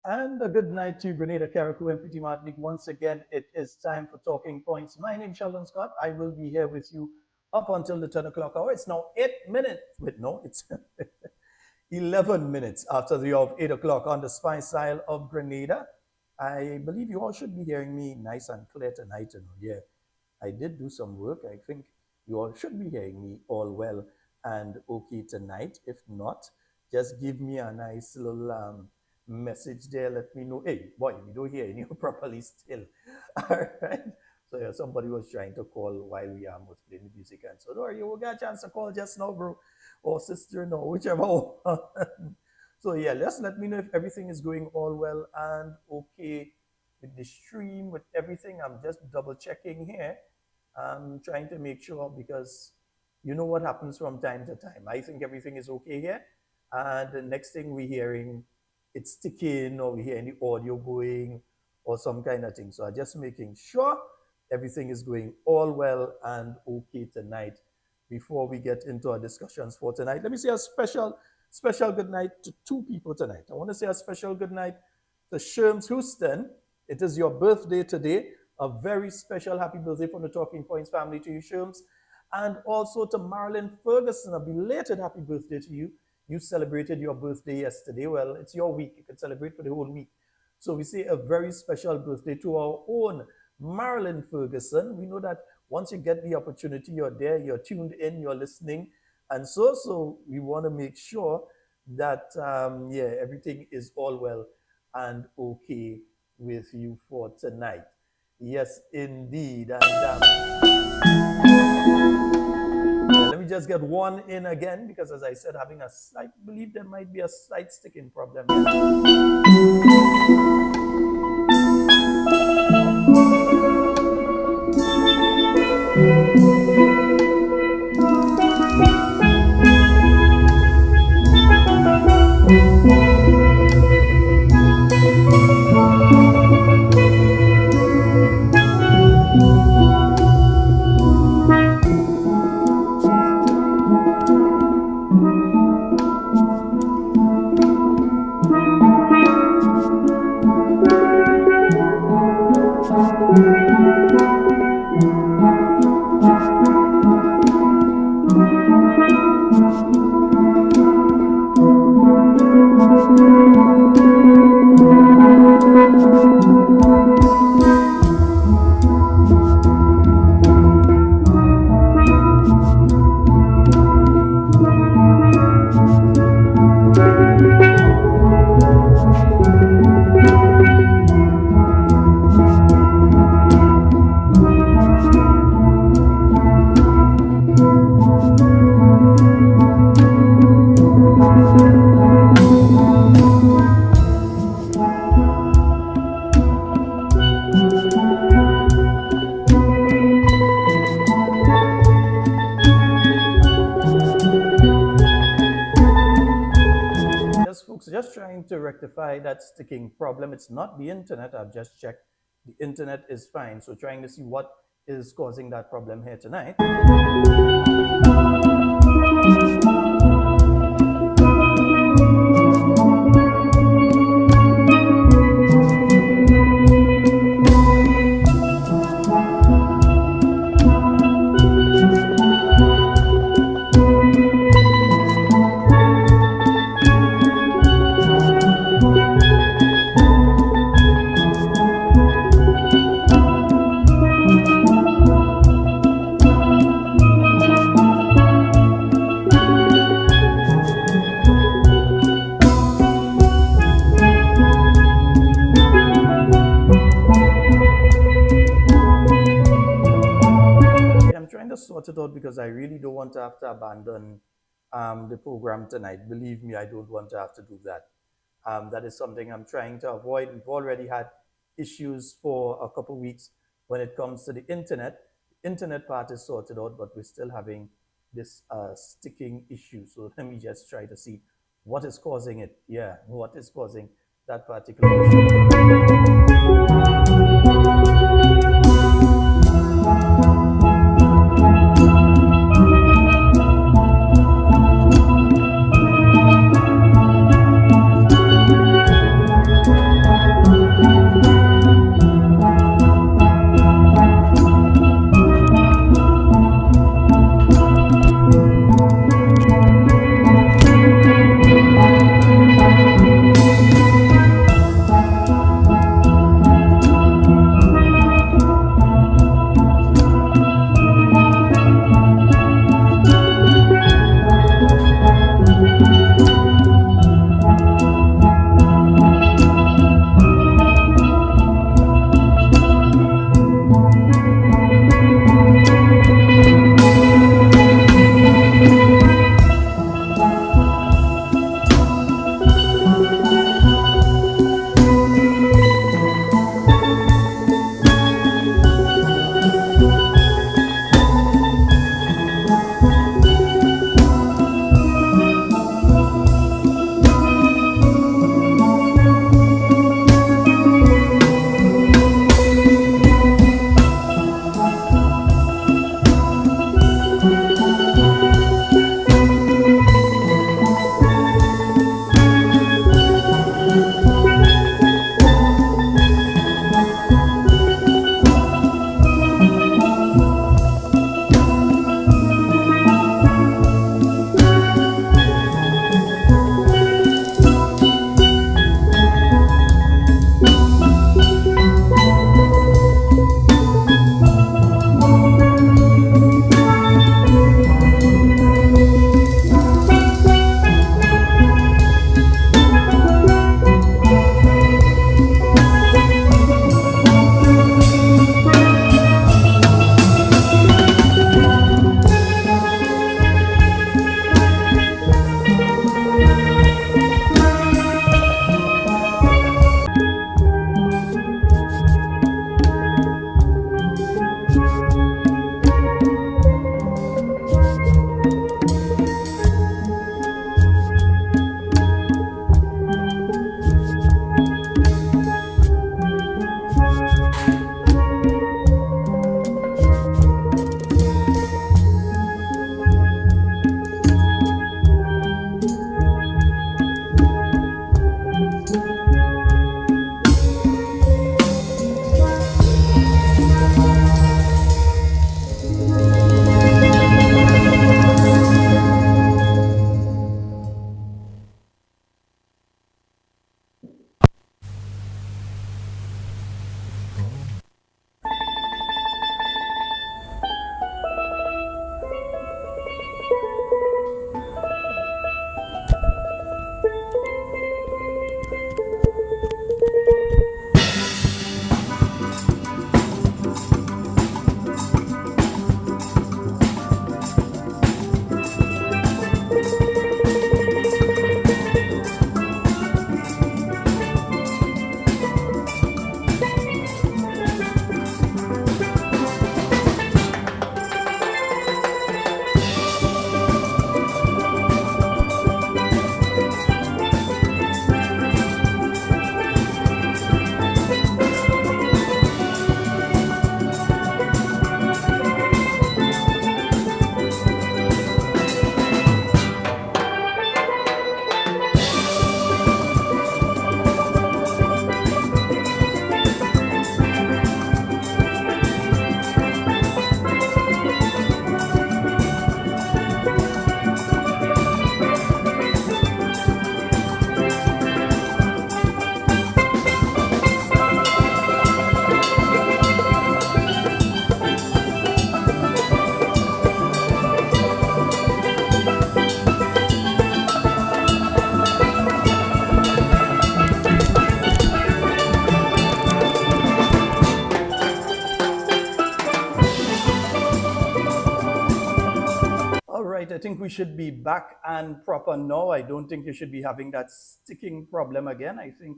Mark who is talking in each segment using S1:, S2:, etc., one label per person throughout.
S1: And a good night to Grenada, Carriacou, and Petit Martinique. Once again, it is time for Talking Points. My name is Sheldon Scott. I will be here with you up until the 10 o'clock hour. It's now 8 minutes. Wait, no, it's 11 minutes after the hour of 8 o'clock on the Spice Isle of Grenada. I believe you all should be hearing me nice and clear tonight. Yeah, I did do some work. I think you all should be hearing me all well and okay tonight. If not, just give me a nice little message there. Let me know. Hey, boy, we don't hear you properly still. All right. So yeah, somebody was trying to call while we was playing the music, and so don't worry, you will get a chance to call just now, bro, or sister, no, whichever one. So yeah, just let me know if everything is going all well and okay with the stream, with everything. I'm just double checking here. I'm trying to make sure because you know what happens from time to time. I think everything is okay here. And the next thing we're hearing, it's ticking or we hear any audio going or some kind of thing. So I'm just making sure everything is going all well and okay tonight before we get into our discussions for tonight. Let me say a special good night to two people tonight. I want to say a special good night to Sherms Houston. It is your birthday today. A very special happy birthday from the Talking Points family to you, Sherms. And also to Marilyn Ferguson, a belated happy birthday to you. You celebrated your birthday yesterday. Well, it's your week. You can celebrate for the whole week. So we say a very special birthday to our own Marilyn Ferguson. We know that once you get the opportunity, you're there, you're tuned in, you're listening. And so we want to make sure that, yeah, everything is all well and okay with you for tonight. Yes, indeed. And let me just get one in again because, as I said, I believe there might be a slight sticking problem just trying to rectify that sticking problem. It's not the internet. I've just checked. The internet is fine. So trying to see what is causing that problem here tonight. Sort it out because I really don't want to have to abandon the program tonight. Believe me, I don't want to have to do that. That is something I'm trying to avoid. We've already had issues for a couple of weeks when it comes to the internet. The internet part is sorted out, but we're still having this sticking issue. So let me just try to see what is causing it. Yeah, what is causing that particular issue. think we should be back and proper now. I don't think you should be having that sticking problem again. I think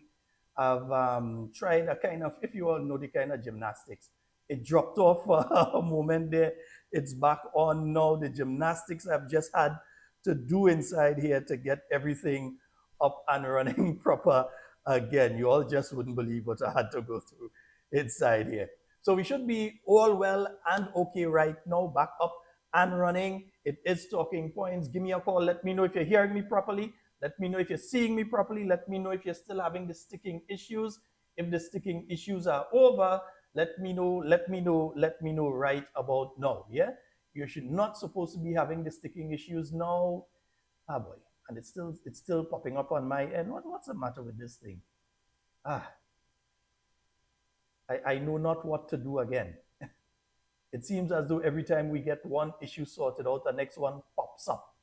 S1: I've tried a kind of, if you all know the kind of gymnastics, it dropped off for a moment there. It's back on now. The gymnastics I've just had to do inside here to get everything up and running proper again. You all just wouldn't believe what I had to go through inside here. So we should be all well and okay right now, back up and running. It is Talking Points. Give me a call. Let me know if you're hearing me properly. Let me know if you're seeing me properly. Let me know if you're still having the sticking issues. If the sticking issues are over, let me know right about now. Yeah? You should not supposed to be having the sticking issues now. Ah boy. And it's still popping up on my end. What's the matter with this thing? I know not what to do again. It seems as though every time we get one issue sorted out, the next one pops up.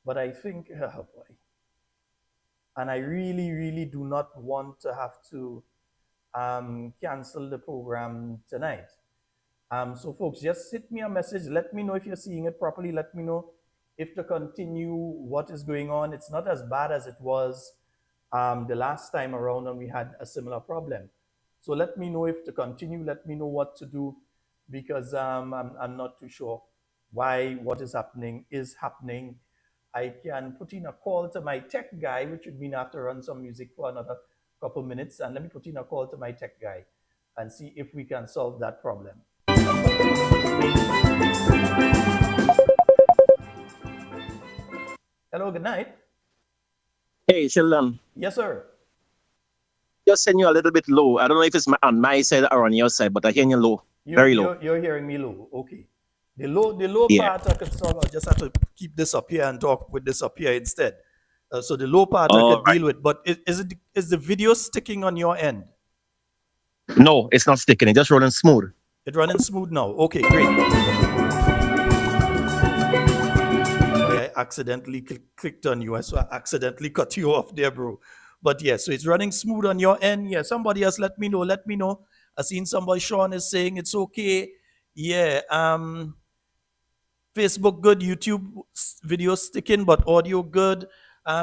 S1: But I think, oh boy. And I really, really do not want to have to cancel the program tonight. So folks, just send me a message. Let me know if you're seeing it properly. Let me know if to continue what is going on. It's not as bad as it was the last time around when we had a similar problem. So let me know if to continue. Let me know what to do, because I'm not too sure why what is happening. I can put in a call to my tech guy, which would mean I have to run some music for another couple minutes. And let me put in a call to my tech guy and see if we can solve that problem. Hello, good night.
S2: Hey, Sheldon.
S1: Yes, sir.
S2: Just send you a little bit low. I don't know if it's on my side or on your side, but I hear you low. Very low.
S1: You're hearing me low. Okay. The low part I could solve. I just have to keep this up here and talk with this up here instead. So the low part I could deal with. But is the video sticking on your end?
S2: No, it's not sticking. It's just running smooth.
S1: It's running smooth now. Okay, great. I accidentally clicked on you, so I accidentally cut you off there, bro. But yeah, so it's running smooth on your end. Yeah, somebody else let me know. I seen somebody, Sean, is saying it's okay. Yeah, Facebook good, YouTube video sticking, but audio good.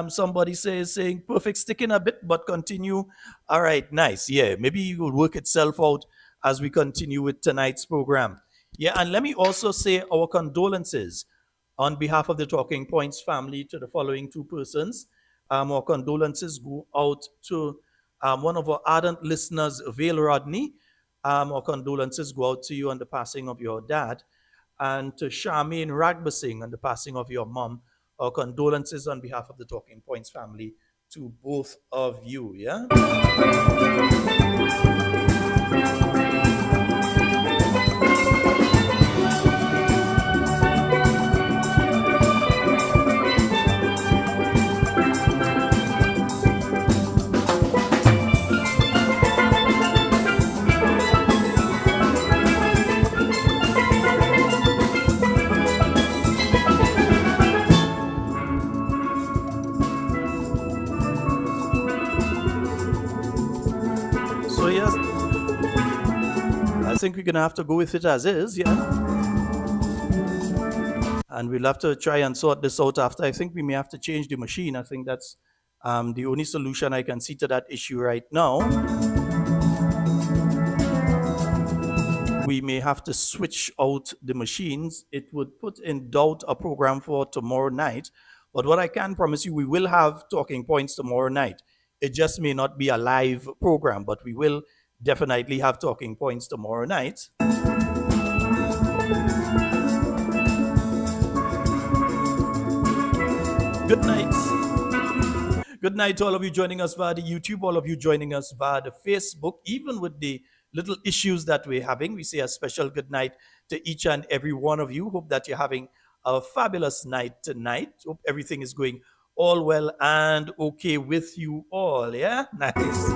S1: Somebody saying perfect, sticking a bit, but continue. All right, nice. Yeah, maybe it will work itself out as we continue with tonight's program. Yeah, and let me also say our condolences on behalf of the Talking Points family to the following two persons. Our condolences go out to one of our ardent listeners, Vale Rodney. Our condolences go out to you on the passing of your dad, and to Charmaine Ragbasing on the passing of your mom. Our condolences on behalf of the Talking Points family to both of you. Yeah. I think we're going to have to go with it as is, yeah. And we'll have to try and sort this out after. I think we may have to change the machine. I think that's the only solution I can see to that issue right now. We may have to switch out the machines. It would put in doubt a program for tomorrow night. But what I can promise you, we will have Talking Points tomorrow night. It just may not be a live program, but we will definitely have Talking Points tomorrow night. Good night. Good night to all of you joining us via the YouTube, all of you joining us via the Facebook. Even with the little issues that we're having, we say a special good night to each and every one of you. Hope that you're having a fabulous night tonight. Hope everything is going all well and okay with you all. Yeah? Nice.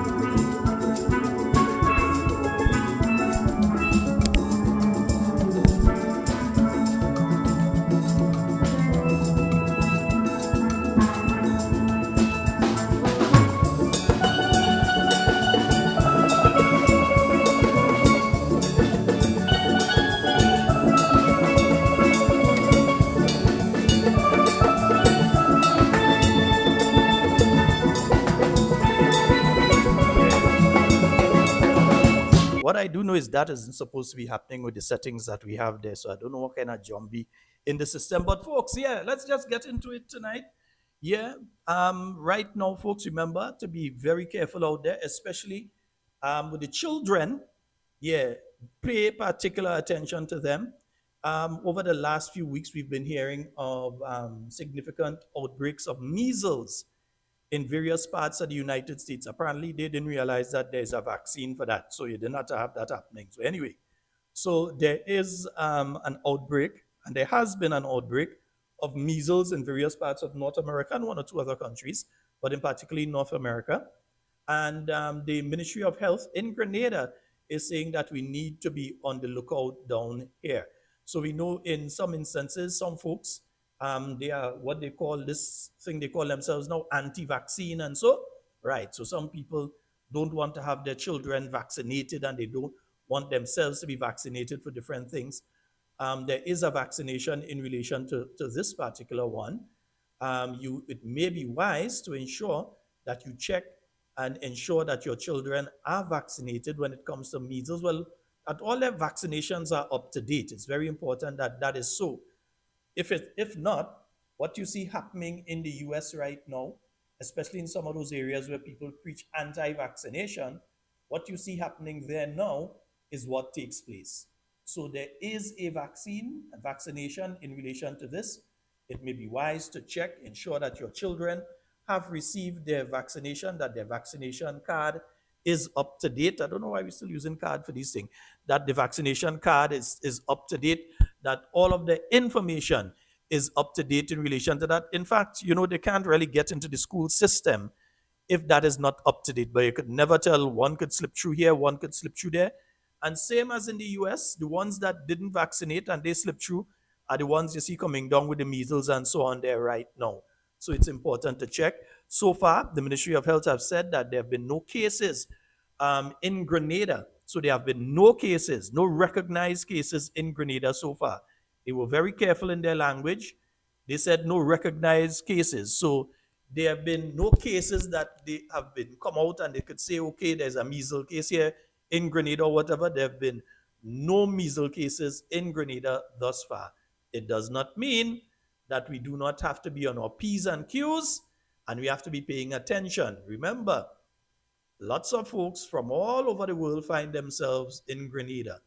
S1: what I do know is that isn't supposed to be happening with the settings that we have there. So I don't know what kind of zombie in the system. But folks, yeah, let's just get into it tonight. Yeah. Right now, folks, remember to be very careful out there, especially with the children. Yeah, pay particular attention to them. Over the last few weeks, we've been hearing of significant outbreaks of measles in various parts of the United States. Apparently, they didn't realize that there's a vaccine for that, so you did not have that happening. So anyway, so there is an outbreak, and there has been an outbreak of measles in various parts of North America and one or two other countries, but in particularly North America. And the Ministry of Health in Grenada is saying that we need to be on the lookout down here. So we know in some instances, some folks, they are what they call this thing, they call themselves now anti-vaccine and so, right. So some people don't want to have their children vaccinated and they don't want themselves to be vaccinated for different things. There is a vaccination in relation to this particular one. It may be wise to ensure that you check and ensure that your children are vaccinated when it comes to measles. Well, that all their vaccinations are up to date. It's very important that that is so. If not, what you see happening in the US right now, especially in some of those areas where people preach anti-vaccination, what you see happening there now is what takes place. So there is a vaccination in relation to this. It may be wise to check, ensure that your children have received their vaccination, that their vaccination card is up to date. I don't know why we're still using card for these things. That the vaccination card is up to date, that all of the information is up to date in relation to that. In fact, they can't really get into the school system if that is not up to date. But you could never tell, one could slip through here, one could slip through there. And same as in the US, the ones that didn't vaccinate and they slipped through are the ones you see coming down with the measles and so on there right now. So it's important to check. So far, the Ministry of Health have said that there have been no cases in Grenada. So there have been no cases, no recognized cases in Grenada so far. They were very careful in their language. They said no recognized cases. So there have been no cases that they have been come out and they could say, okay, there's a measles case here in Grenada or whatever. There have been no measles cases in Grenada thus far. It does not mean that we do not have to be on our P's and Q's and we have to be paying attention. Remember, lots of folks from all over the world find themselves in Grenada.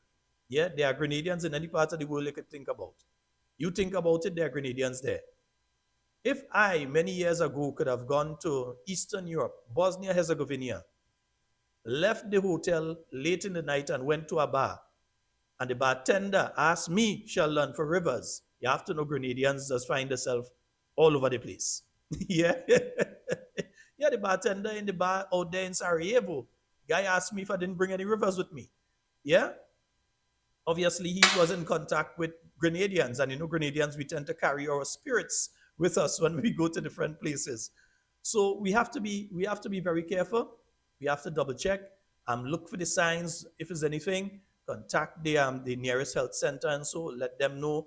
S1: Yeah, there are Grenadians in any part of the world you could think about. You think about it, there are Grenadians there. If I, many years ago, could have gone to Eastern Europe, Bosnia-Herzegovina, left the hotel late in the night and went to a bar, and the bartender asked me, Sheldon, for rivers, you have to know Grenadians just find themselves all over the place. Yeah. Yeah, the bartender in the bar out there in Sarajevo, guy asked me if I didn't bring any rivers with me. Yeah. Obviously, he was in contact with Grenadians, and Grenadians, we tend to carry our spirits with us when we go to different places. So we have to be very careful. We have to double check, look for the signs. If there's anything, contact the nearest health center and so let them know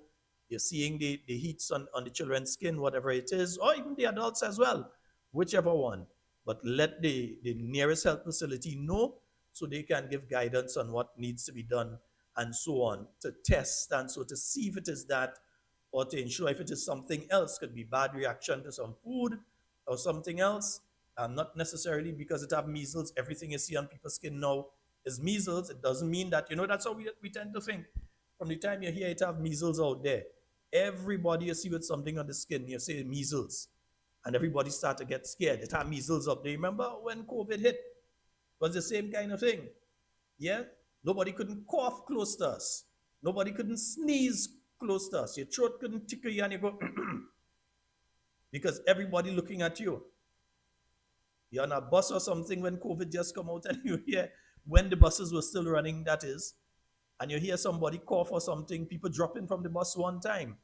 S1: you're seeing the heats on the children's skin, whatever it is, or even the adults as well, whichever one. But let the nearest health facility know so they can give guidance on what needs to be done and so on, to test and so to see if it is that, or to ensure if it is something else. Could be bad reaction to some food or something else. Not necessarily because it have measles. Everything you see on people's skin now is measles. It doesn't mean that, that's how we tend to think. From the time you hear it have measles out there, everybody you see with something on the skin, you say measles. And everybody start to get scared. It had measles up there. Remember when COVID hit? It was the same kind of thing. Yeah? Nobody couldn't cough close to us. Nobody couldn't sneeze close to us. Your throat couldn't tickle you and you go, because everybody looking at you. You're on a bus or something when COVID just come out and you hear, when the buses were still running, that is, and you hear somebody cough or something, people dropping from the bus one time.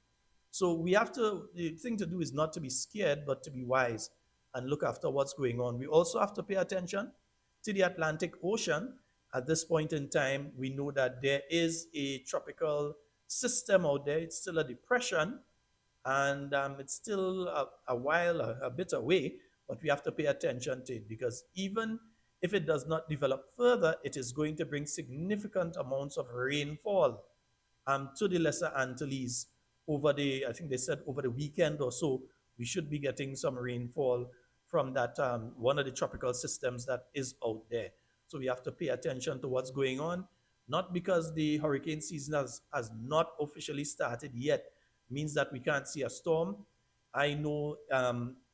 S1: So the thing to do is not to be scared, but to be wise and look after what's going on. We also have to pay attention to the Atlantic Ocean. At this point in time, we know that there is a tropical system out there. It's still a depression, and it's still a bit away, but we have to pay attention to it because even If it does not develop further, it is going to bring significant amounts of rainfall to the Lesser Antilles over the, I think they said over the weekend or so, we should be getting some rainfall from that one of the tropical systems that is out there. So we have to pay attention to what's going on, not because the hurricane season has not officially started yet, means that we can't see a storm. I know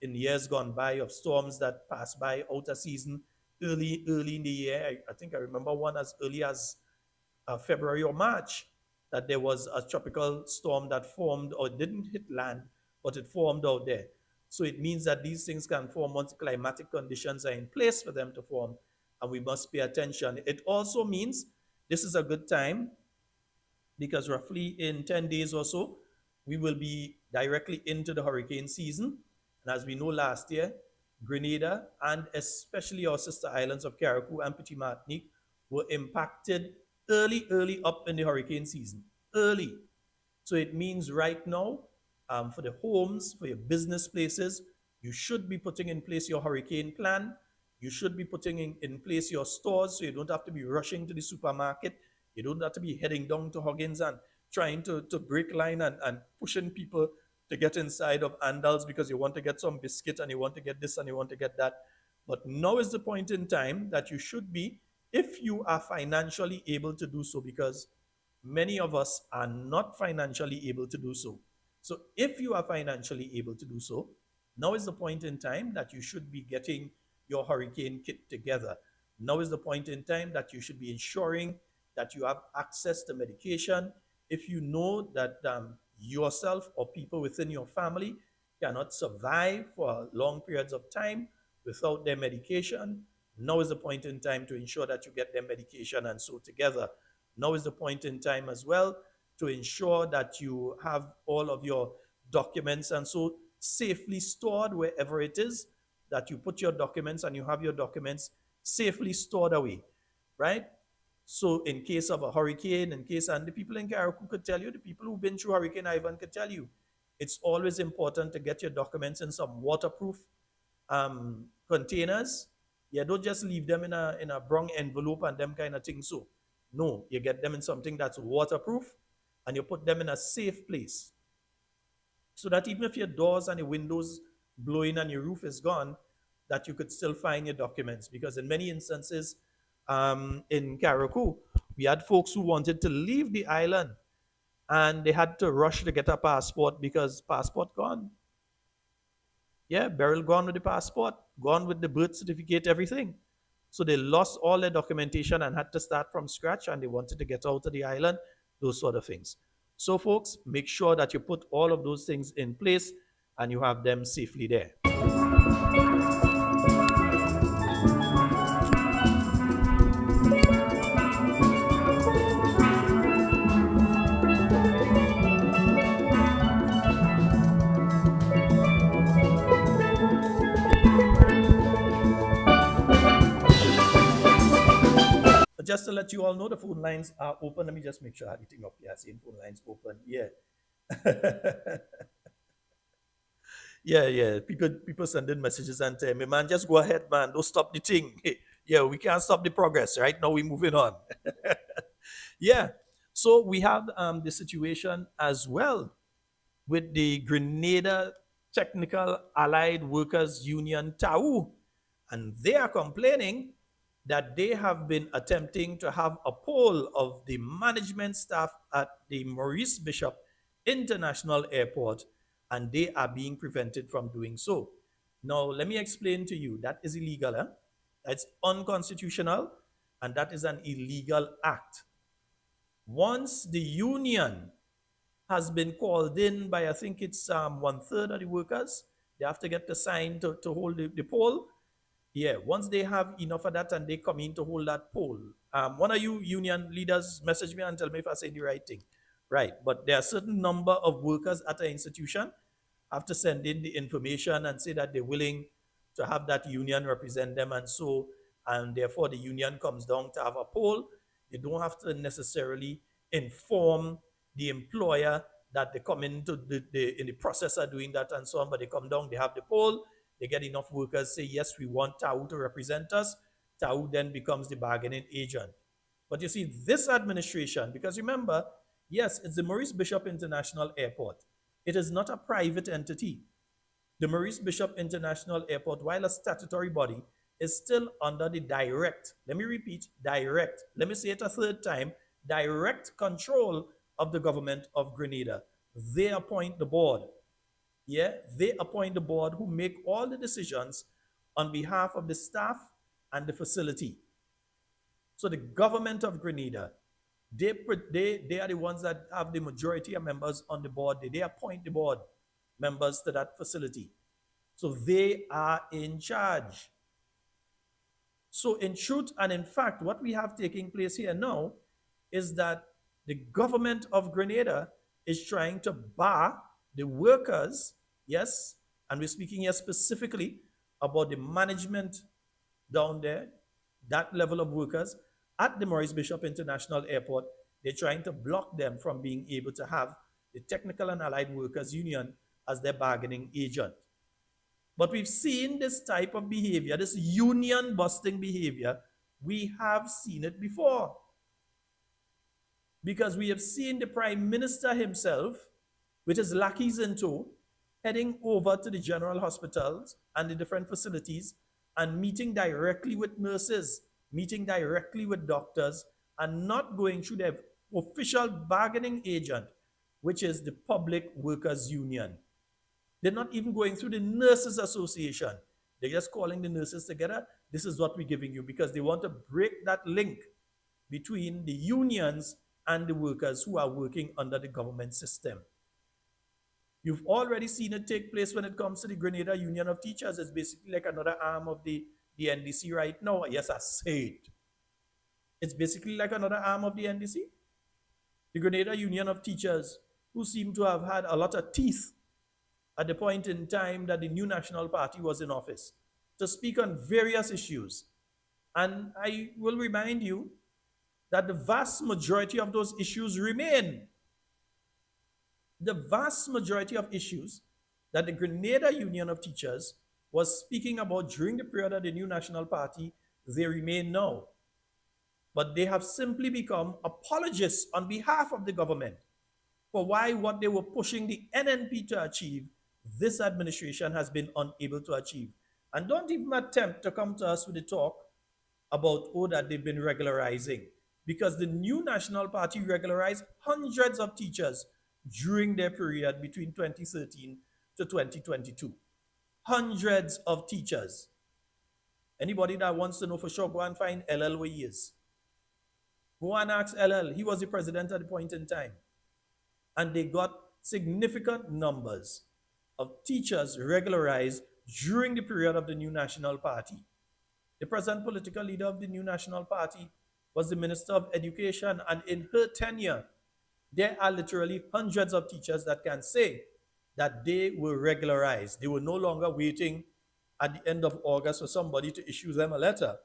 S1: in years gone by of storms that pass by out of season early in the year. I think I remember one as early as February or March, that there was a tropical storm that formed or didn't hit land, but it formed out there. So it means that these things can form once climatic conditions are in place for them to form, and we must pay attention. It also means this is a good time because roughly in 10 days or so, we will be directly into the hurricane season. And as we know last year, Grenada and especially our sister islands of Carriacou and Petit Martinique were impacted early up in the hurricane season, early. So it means right now, for the homes, for your business places, you should be putting in place your hurricane plan. You should be putting in place your stores so you don't have to be rushing to the supermarket. You don't have to be heading down to Huggins and trying to break line and pushing people to get inside of Andals because you want to get some biscuit and you want to get this and you want to get that. But now is the point in time that you should be, if you are financially able to do so, because many of us are not financially able to do so. So if you are financially able to do so, now is the point in time that you should be getting your hurricane kit together. Now is the point in time that you should be ensuring that you have access to medication. If you know that yourself or people within your family cannot survive for long periods of time without their medication, now is the point in time to ensure that you get their medication and so together. Now is the point in time as well to ensure that you have all of your documents and so safely stored wherever it is, that you put your documents and you have your documents safely stored away, right? So in case of a hurricane, and the people in Carriacou could tell you, the people who've been through Hurricane Ivan could tell you, it's always important to get your documents in some waterproof containers. Yeah, don't just leave them in a brown envelope and them kind of thing. So no, you get them in something that's waterproof and you put them in a safe place so that even if your doors and your windows blow in and your roof is gone, that you could still find your documents. Because in many instances in Carriacou, we had folks who wanted to leave the island and they had to rush to get a passport because passport gone. Yeah, Beryl gone with the passport, gone with the birth certificate, everything. So they lost all their documentation and had to start from scratch and they wanted to get out of the island, those sort of things. So folks, make sure that you put all of those things in place and you have them safely there. Just to let you all know, the phone lines are open. Let me just make sure I have everything up here. Same phone lines open. Yeah. yeah. People sending messages and telling me, man, just go ahead, man. Don't stop the thing. Yeah, we can't stop the progress. Right now, we're moving on. Yeah. So we have the situation as well with the Grenada Technical Allied Workers Union TAU. And they are complaining that they have been attempting to have a poll of the management staff at the Maurice Bishop International Airport, and they are being prevented from doing so. Now, let me explain to you, that is illegal. That's unconstitutional, and that is an illegal act. Once the union has been called in by, I think it's 1/3 of the workers, they have to get the sign to hold the poll. Yeah, once they have enough of that and they come in to hold that poll. One of you union leaders message me and tell me if I say the right thing. Right, but there are a certain number of workers at an institution have to send in the information and say that they're willing to have that union represent them and so, and therefore the union comes down to have a poll. They don't have to necessarily inform the employer that they come into in the process of doing that and so on, but they come down, they have the poll, they get enough workers say, yes, we want TAU to represent us. Tau then becomes the bargaining agent. But you see, this administration, because remember, yes, it's the Maurice Bishop International Airport. It is not a private entity. The Maurice Bishop International Airport, while a statutory body, is still under the direct, let me repeat, direct, let me say it a third time, direct control of the government of Grenada. They appoint the board. Yeah, they appoint the board who make all the decisions on behalf of the staff and the facility. So the government of Grenada, they are the ones that have the majority of members on the board. They appoint the board members to that facility. So they are in charge. So in truth and in fact, what we have taking place here now is that the government of Grenada is trying to bar the workers, yes, and we're speaking here specifically about the management down there, that level of workers at the Maurice Bishop International Airport. They're trying to block them from being able to have the Technical and Allied Workers Union as their bargaining agent. But we've seen this type of behavior, this union busting behavior, we have seen it before. Because we have seen the Prime Minister himself, with his lackeys in tow, heading over to the general hospitals and the different facilities and meeting directly with nurses, meeting directly with doctors, and not going through their official bargaining agent, which is the Public Workers Union. They're not even going through the Nurses Association. They're just calling the nurses together. This is what we're giving you, because they want to break that link between the unions and the workers who are working under the government system. You've already seen it take place when it comes to the Grenada Union of Teachers. It's basically like another arm of the NDC right now. Yes, I say it. It's basically like another arm of the NDC. The Grenada Union of Teachers, who seem to have had a lot of teeth at the point in time that the new National Party was in office, to speak on various issues. And I will remind you that the vast majority of those issues remain. The vast majority of issues that the Grenada Union of Teachers was speaking about during the period of the new National Party, they remain now. But they have simply become apologists on behalf of the government for why what they were pushing the NNP to achieve, this administration has been unable to achieve. And don't even attempt to come to us with the talk about, oh, that they've been regularizing. Because the new National Party regularized hundreds of teachers during their period between 2013 to 2022. Hundreds of teachers. Anybody that wants to know for sure, go and find LL where he is. Go and ask LL. He was the president at the point in time. And they got significant numbers of teachers regularized during the period of the new National Party. The present political leader of the new National Party was the Minister of Education, and in her tenure, there are literally hundreds of teachers that can say that they were regularized. They were no longer waiting at the end of August for somebody to issue them a letter,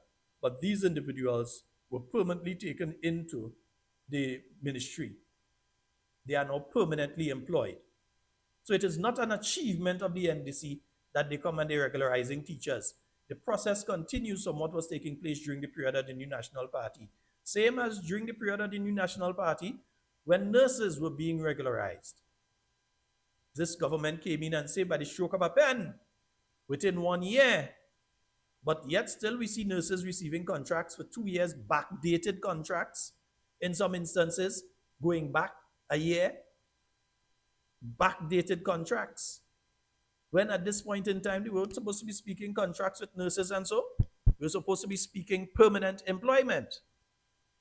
S1: but these individuals were permanently taken into the ministry. They are now permanently employed. So it is not an achievement of the NDC that they come and they're regularizing teachers. The process continues from what was taking place during the period of the new National Party. Same as during the period of the new National Party, when nurses were being regularized. This government came in and said by the stroke of a pen, within 1 year, but yet still we see nurses receiving contracts for 2 years, backdated contracts, in some instances, going back a year, backdated contracts. When at this point in time, we were supposed to be speaking contracts with nurses, and so we were supposed to be speaking permanent employment.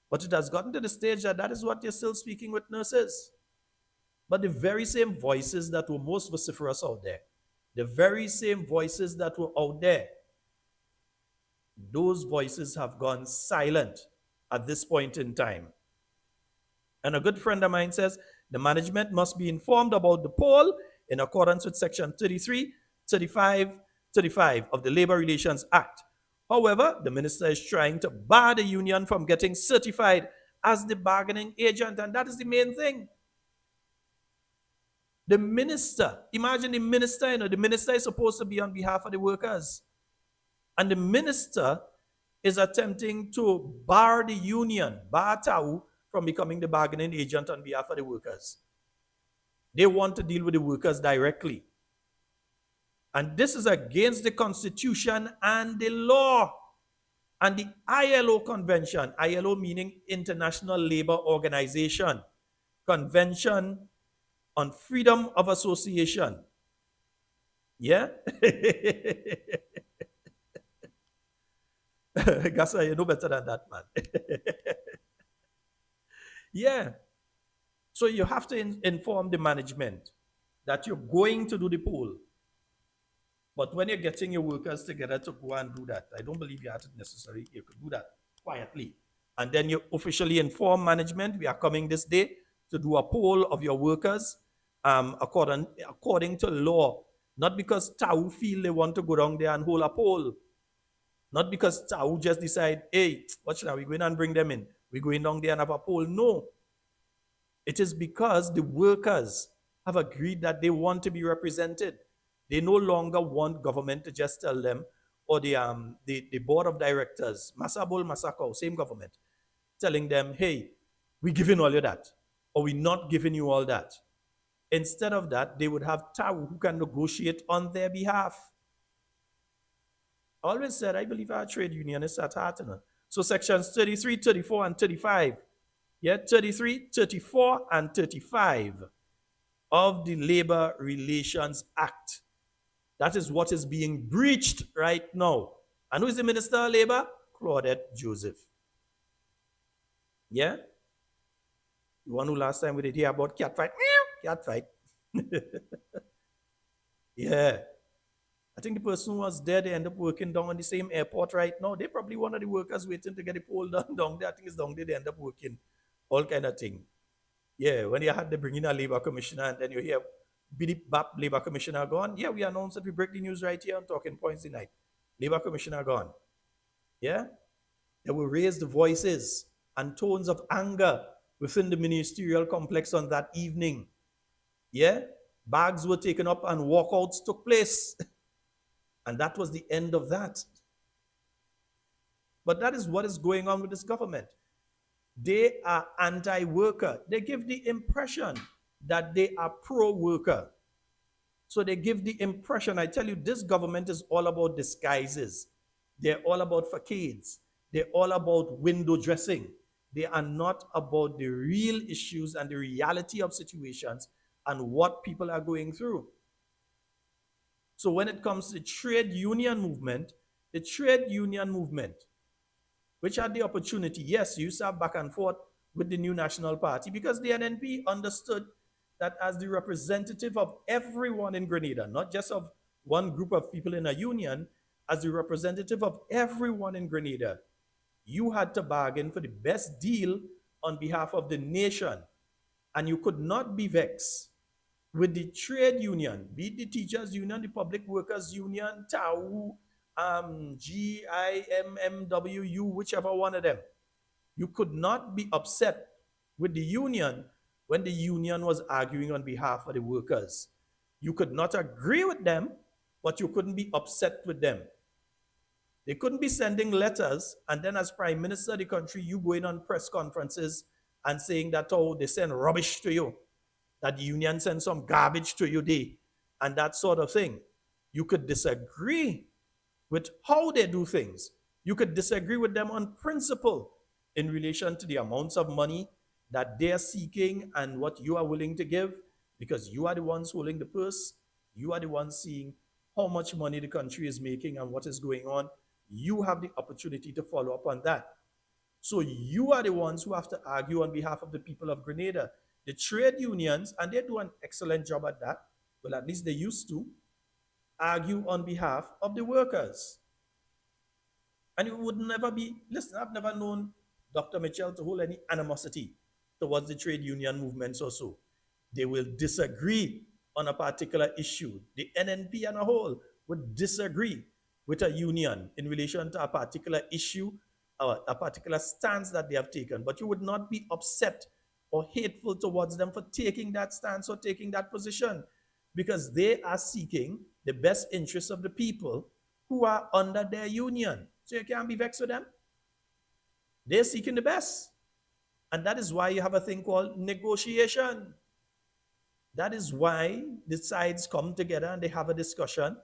S1: But it has gotten to the stage that that is what you're still speaking with nurses. But the very same voices that were most vociferous out there, the very same voices that were out there, those voices have gone silent at this point in time. And a good friend of mine says, the management must be informed about the poll in accordance with Section 33, 35, 35 of the Labor Relations Act. However, the minister is trying to bar the union from getting certified as the bargaining agent, and that is the main thing. The minister, imagine the minister, the minister is supposed to be on behalf of the workers. And the minister is attempting to bar the union, bar TAU, from becoming the bargaining agent on behalf of the workers. They want to deal with the workers directly. And this is against the Constitution and the law and the ILO convention, ILO meaning International Labor Organization, Convention on Freedom of Association. Yeah? Gassa, you know better than that, man. Yeah. So you have to inform the management that you're going to do the poll. But when you're getting your workers together to go and do that, I don't believe you have to necessarily, you could do that quietly. And then you officially inform management, we are coming this day to do a poll of your workers according to law. Not because TAU feel they want to go down there and hold a poll. Not because TAU just decide, hey, what should we go in and bring them in? We're going down there and have a poll. No. It is because the workers have agreed that they want to be represented. They no longer want government to just tell them, or the board of directors, Masabol, Masako, same government, telling them, hey, we're giving all you that, or we're not giving you all that. Instead of that, they would have TAU who can negotiate on their behalf. I always said, I believe our trade unionists at heart. So sections 33, 34, and 35. Yeah, 33, 34, and 35 of the Labor Relations Act. That is what is being breached right now. And who is the Minister of Labor? Claudette Joseph. Yeah? The one who last time we did hear about cat fight. Cat fight. Yeah. I think the person who was there, they end up working down on the same airport right now. They're probably one of the workers waiting to get the poll done down there. I think it's down there, they end up working. All kind of thing. Yeah, when you had to bring in a labor commissioner and then you hear Bidip Bap labor commissioner gone. Yeah, we announced that we break the news right here on Talking Points tonight. Labor commissioner gone. Yeah? They will raise the voices and tones of anger within the ministerial complex on that evening. Yeah? Bags were taken up and walkouts took place. And that was the end of that. But that is what is going on with this government. They are anti-worker. They give the impression that they are pro-worker. So they give the impression, I tell you, this government is all about disguises. They're all about facades. They're all about window dressing. They are not about the real issues and the reality of situations and what people are going through. So when it comes to the trade union movement, which had the opportunity, yes, you serve back and forth with the new National Party because the NNP understood that as the representative of everyone in Grenada, not just of one group of people in a union, as the representative of everyone in Grenada, you had to bargain for the best deal on behalf of the nation. And you could not be vexed with the trade union, be it the teachers union, the public workers union, TAU, GIMMWU, whichever one of them. You could not be upset with the union when the union was arguing on behalf of the workers. You could not agree with them, but you couldn't be upset with them. They couldn't be sending letters, and then as Prime Minister of the country, you going on press conferences and saying that, oh, they send rubbish to you, that the union sends some garbage to you, and that sort of thing. You could disagree with how they do things. You could disagree with them on principle in relation to the amounts of money that they're seeking and what you are willing to give, because you are the ones holding the purse. You are the ones seeing how much money the country is making and what is going on. You have the opportunity to follow up on that. So you are the ones who have to argue on behalf of the people of Grenada. The trade unions, and they do an excellent job at that, well, at least they used to, argue on behalf of the workers. And it would never be, listen, I've never known Dr. Mitchell to hold any animosity towards the trade union movements or so. They will disagree on a particular issue. The NNP as a whole would disagree with a union in relation to a particular issue or a particular stance that they have taken. But you would not be upset or hateful towards them for taking that stance or taking that position, because they are seeking the best interests of the people who are under their union. So you can't be vexed with them. They're seeking the best. And that is why you have a thing called negotiation. That is why the sides come together and they have a discussion.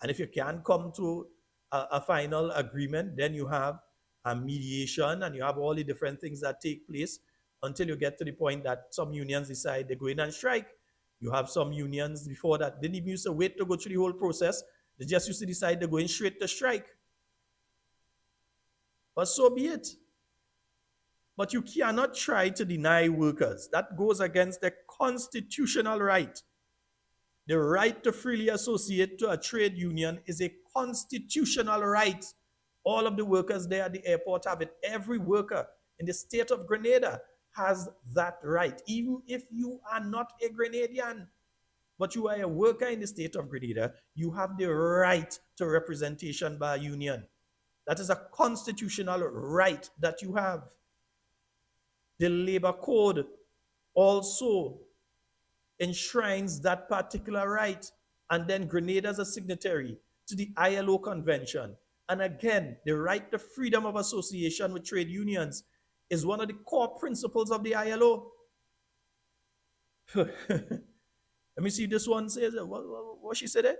S1: And if you can't come to a final agreement, then you have a mediation and you have all the different things that take place until you get to the point that some unions decide they go in and strike. You have some unions before that didn't even used to wait to go through the whole process. They just used to decide they're going straight to strike. But so be it. But you cannot try to deny workers. That goes against their constitutional right. The right to freely associate to a trade union is a constitutional right. All of the workers there at the airport have it. Every worker in the state of Grenada has that right, even if you are not a Grenadian. But you are a worker in the state of Grenada, you have the right to representation by a union. That is a constitutional right that you have. The labor code also enshrines that particular right. And then Grenada is a signatory to the ILO convention. And again, the right to freedom of association with trade unions is one of the core principles of the ILO. Let me see this one says, what she said there?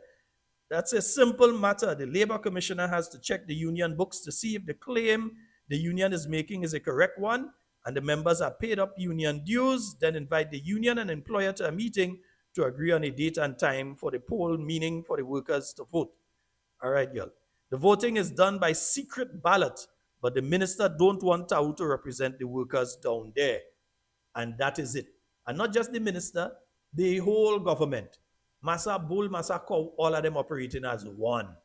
S1: That's a simple matter. The labor commissioner has to check the union books to see if the claim the union is making is a correct one, and the members are paid up union dues, then invite the union and employer to a meeting to agree on a date and time for the poll, meaning for the workers to vote. All right, girl. The voting is done by secret ballot, but the minister don't want Tau to represent the workers down there. And that is it. And not just the minister, the whole government. Massa Bull, Massa Cow, all of them operating as one.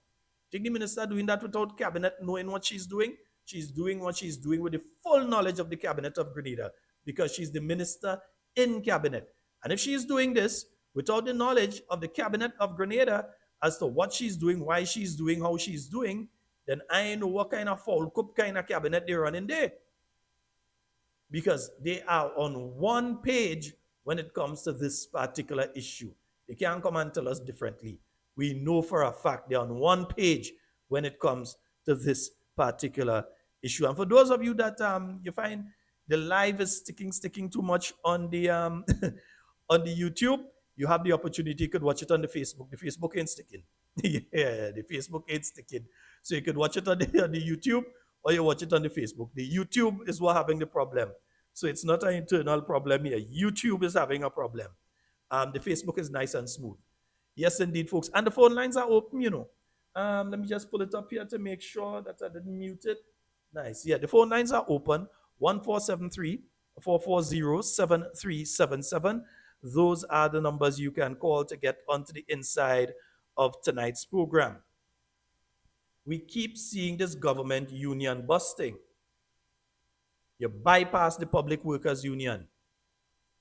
S1: Think the minister doing that without cabinet knowing what she's doing? She's doing what she's doing with the full knowledge of the cabinet of Grenada because she's the minister in cabinet. And if she's doing this without the knowledge of the cabinet of Grenada as to what she's doing, why she's doing, how she's doing, then I know what kind of foul cup kind of cabinet they're running there. Because they are on one page when it comes to this particular issue. They can't come and tell us differently. We know for a fact they're on one page when it comes to this particular issue. And for those of you that you find the live is sticking too much on the on the YouTube, you have the opportunity. You could watch it on the Facebook. The Facebook ain't sticking. Yeah, the Facebook ain't sticking. So you could watch it on the YouTube or you watch it on the Facebook. The YouTube is what having the problem. So it's not an internal problem here. YouTube is having a problem. The Facebook is nice and smooth. Yes, indeed, folks. And the phone lines are open, you know. Let me just pull it up here to make sure that I didn't mute it. Nice. Yeah, the phone lines are open. 1473-440-7377. Those are the numbers you can call to get onto the inside of tonight's program. We keep seeing this government union busting. You bypass the Public Workers Union.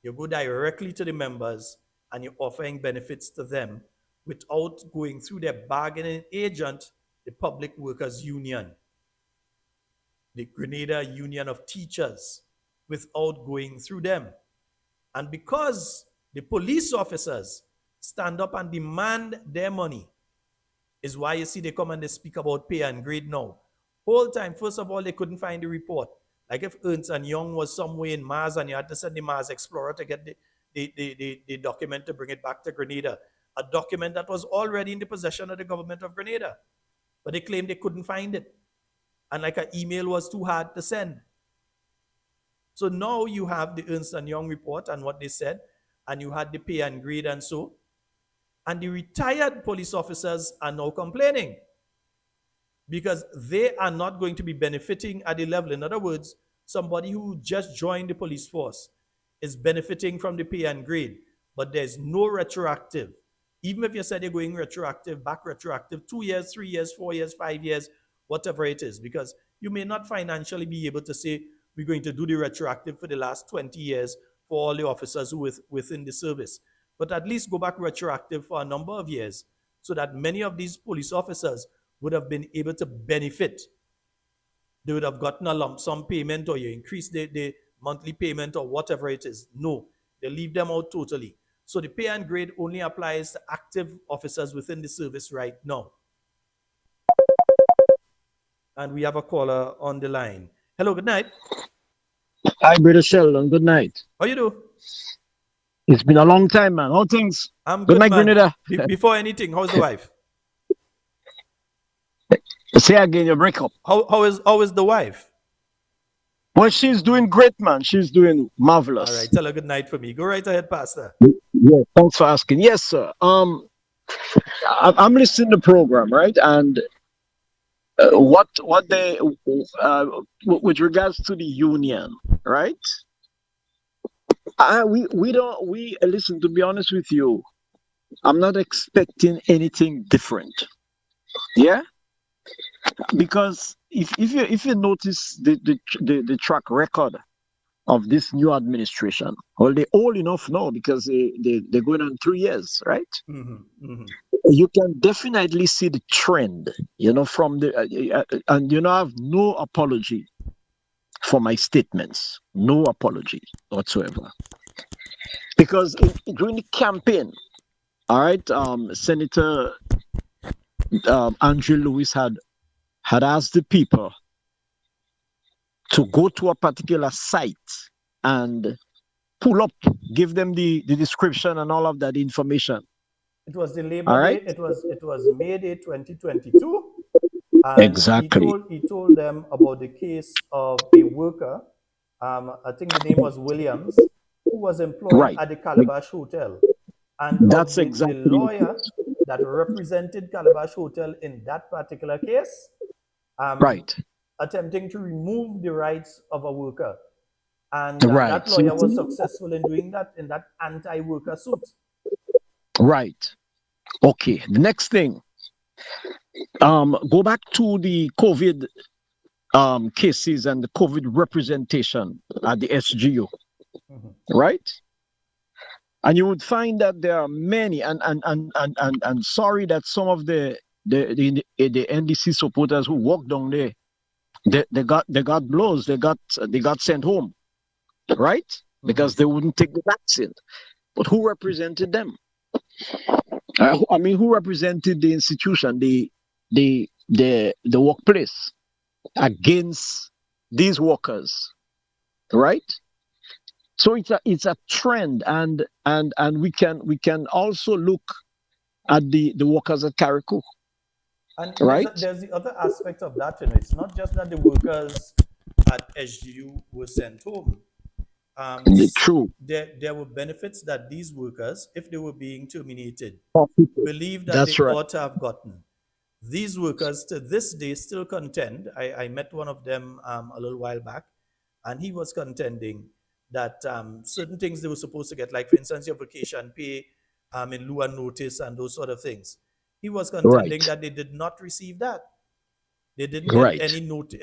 S1: You go directly to the members and you're offering benefits to them without going through their bargaining agent, the Public Workers Union, the Grenada Union of Teachers, without going through them. And because the police officers stand up and demand their money, is why you see they come and they speak about pay and grade now. Whole time, first of all, they couldn't find the report. Like if Ernst & Young was somewhere in Mars and you had to send the Mars Explorer to get the document to bring it back to Grenada, a document that was already in the possession of the government of Grenada. But they claimed they couldn't find it. And like an email was too hard to send. So now you have the Ernst & Young report and what they said, and you had the pay and grade and so. And the retired police officers are now complaining because they are not going to be benefiting at the level. In other words, somebody who just joined the police force is benefiting from the pay and grade, but there's no retroactive. Even if you said you're going retroactive, back retroactive, 2 years, 3 years, 4 years, 5 years, whatever it is, because you may not financially be able to say, we're going to do the retroactive for the last 20 years for all the officers who within the service. But at least go back retroactive for a number of years so that many of these police officers would have been able to benefit. They would have gotten a lump sum payment or you increase the monthly payment or whatever it is. No, they leave them out totally. So the pay and grade only applies to active officers within the service right now. And we have a caller on the line. Hello, good night.
S3: Hi, Brother Sheldon. Good night.
S1: How you do?
S3: It's been a long time, man. How things?
S1: I'm
S3: Good
S1: good,
S3: night,
S1: man.
S3: Grenada.
S1: Before anything, how's the wife?
S3: Say again, your breakup.
S1: How is the wife?
S3: Well, she's doing great, man. She's doing marvelous.
S1: All right, tell her good night for me. Go right ahead, Pastor.
S3: Yeah, thanks for asking. Yes, sir. I'm listening to the program, right? And what they with regards to the union, right? We listen. To be honest with you, I'm not expecting anything different. Yeah, because if you notice the track record of this new administration, well, they're old enough now because they're going on 3 years, right?
S1: Mm-hmm, mm-hmm.
S3: You can definitely see the trend, from the and I have no apology for my statements, no apology whatsoever, because during the campaign, all right, Senator Andrew Lewis had asked the people to go to a particular site and pull up, give them the description and all of that information.
S1: It was the Labor Day. It was May Day 2022. And
S3: exactly.
S1: He told them about the case of a worker. I think the name was Williams, who was employed at the Calabash Hotel. And
S3: that's exactly
S1: the lawyer that represented Calabash Hotel in that particular case, attempting to remove the rights of a worker. And that lawyer was successful in doing that in that anti-worker suit.
S3: Right. Okay. The next thing, go back to the COVID cases and the COVID representation at the SGU, right? And you would find that there are many, and sorry that some of the NDC supporters who walked down there, they got blows, they got sent home, right? Because they wouldn't take the vaccine. But who represented them? I mean, who represented the institution, the workplace against these workers, right? So it's a trend, and we can also look at the workers at Carriacou.
S1: And
S3: right?
S1: There's the other aspect of that. It's not just that the workers at SGU were sent home.
S3: True.
S1: There were benefits that these workers, if they were being terminated, believe that
S3: That's
S1: they
S3: right.
S1: ought to have gotten. These workers to this day still contend. I met one of them a little while back, and he was contending that certain things they were supposed to get, like for instance your vacation pay in lieu of notice and those sort of things. He was contending that they did not receive that. They didn't get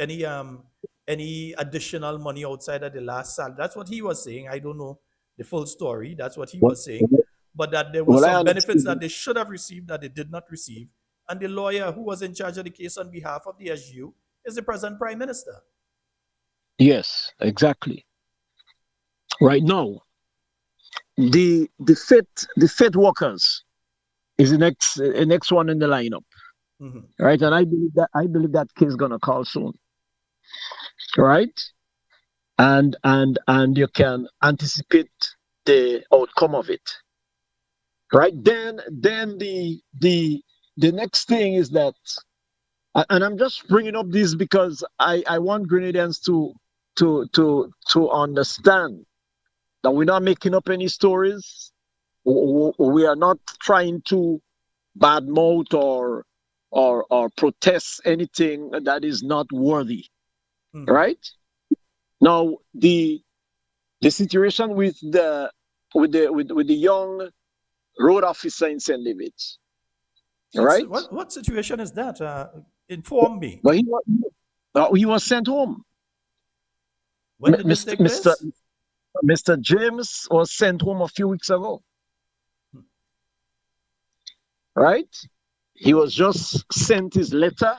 S1: any additional money outside of the last salary. That's what he was saying. I don't know the full story. That's what he was saying. But that there were some benefits that they should have received that they did not receive. And the lawyer who was in charge of the case on behalf of the SGU is the present Prime Minister.
S3: Yes, exactly. Right now, the fit workers is the next one in the lineup, right? And I believe that case is gonna call soon, right? And you can anticipate the outcome of it, right? Then the next thing is that, and I'm just bringing up this because I want Grenadians to understand that we're not making up any stories. We are not trying to badmouth or protest anything that is not worthy, right? Now the situation with the young road officer in St. David's, right?
S1: What situation is that? Inform me.
S3: Well, he was sent home.
S1: When did this take place?
S3: Mr. James was sent home a few weeks ago. Right? He was just sent his letter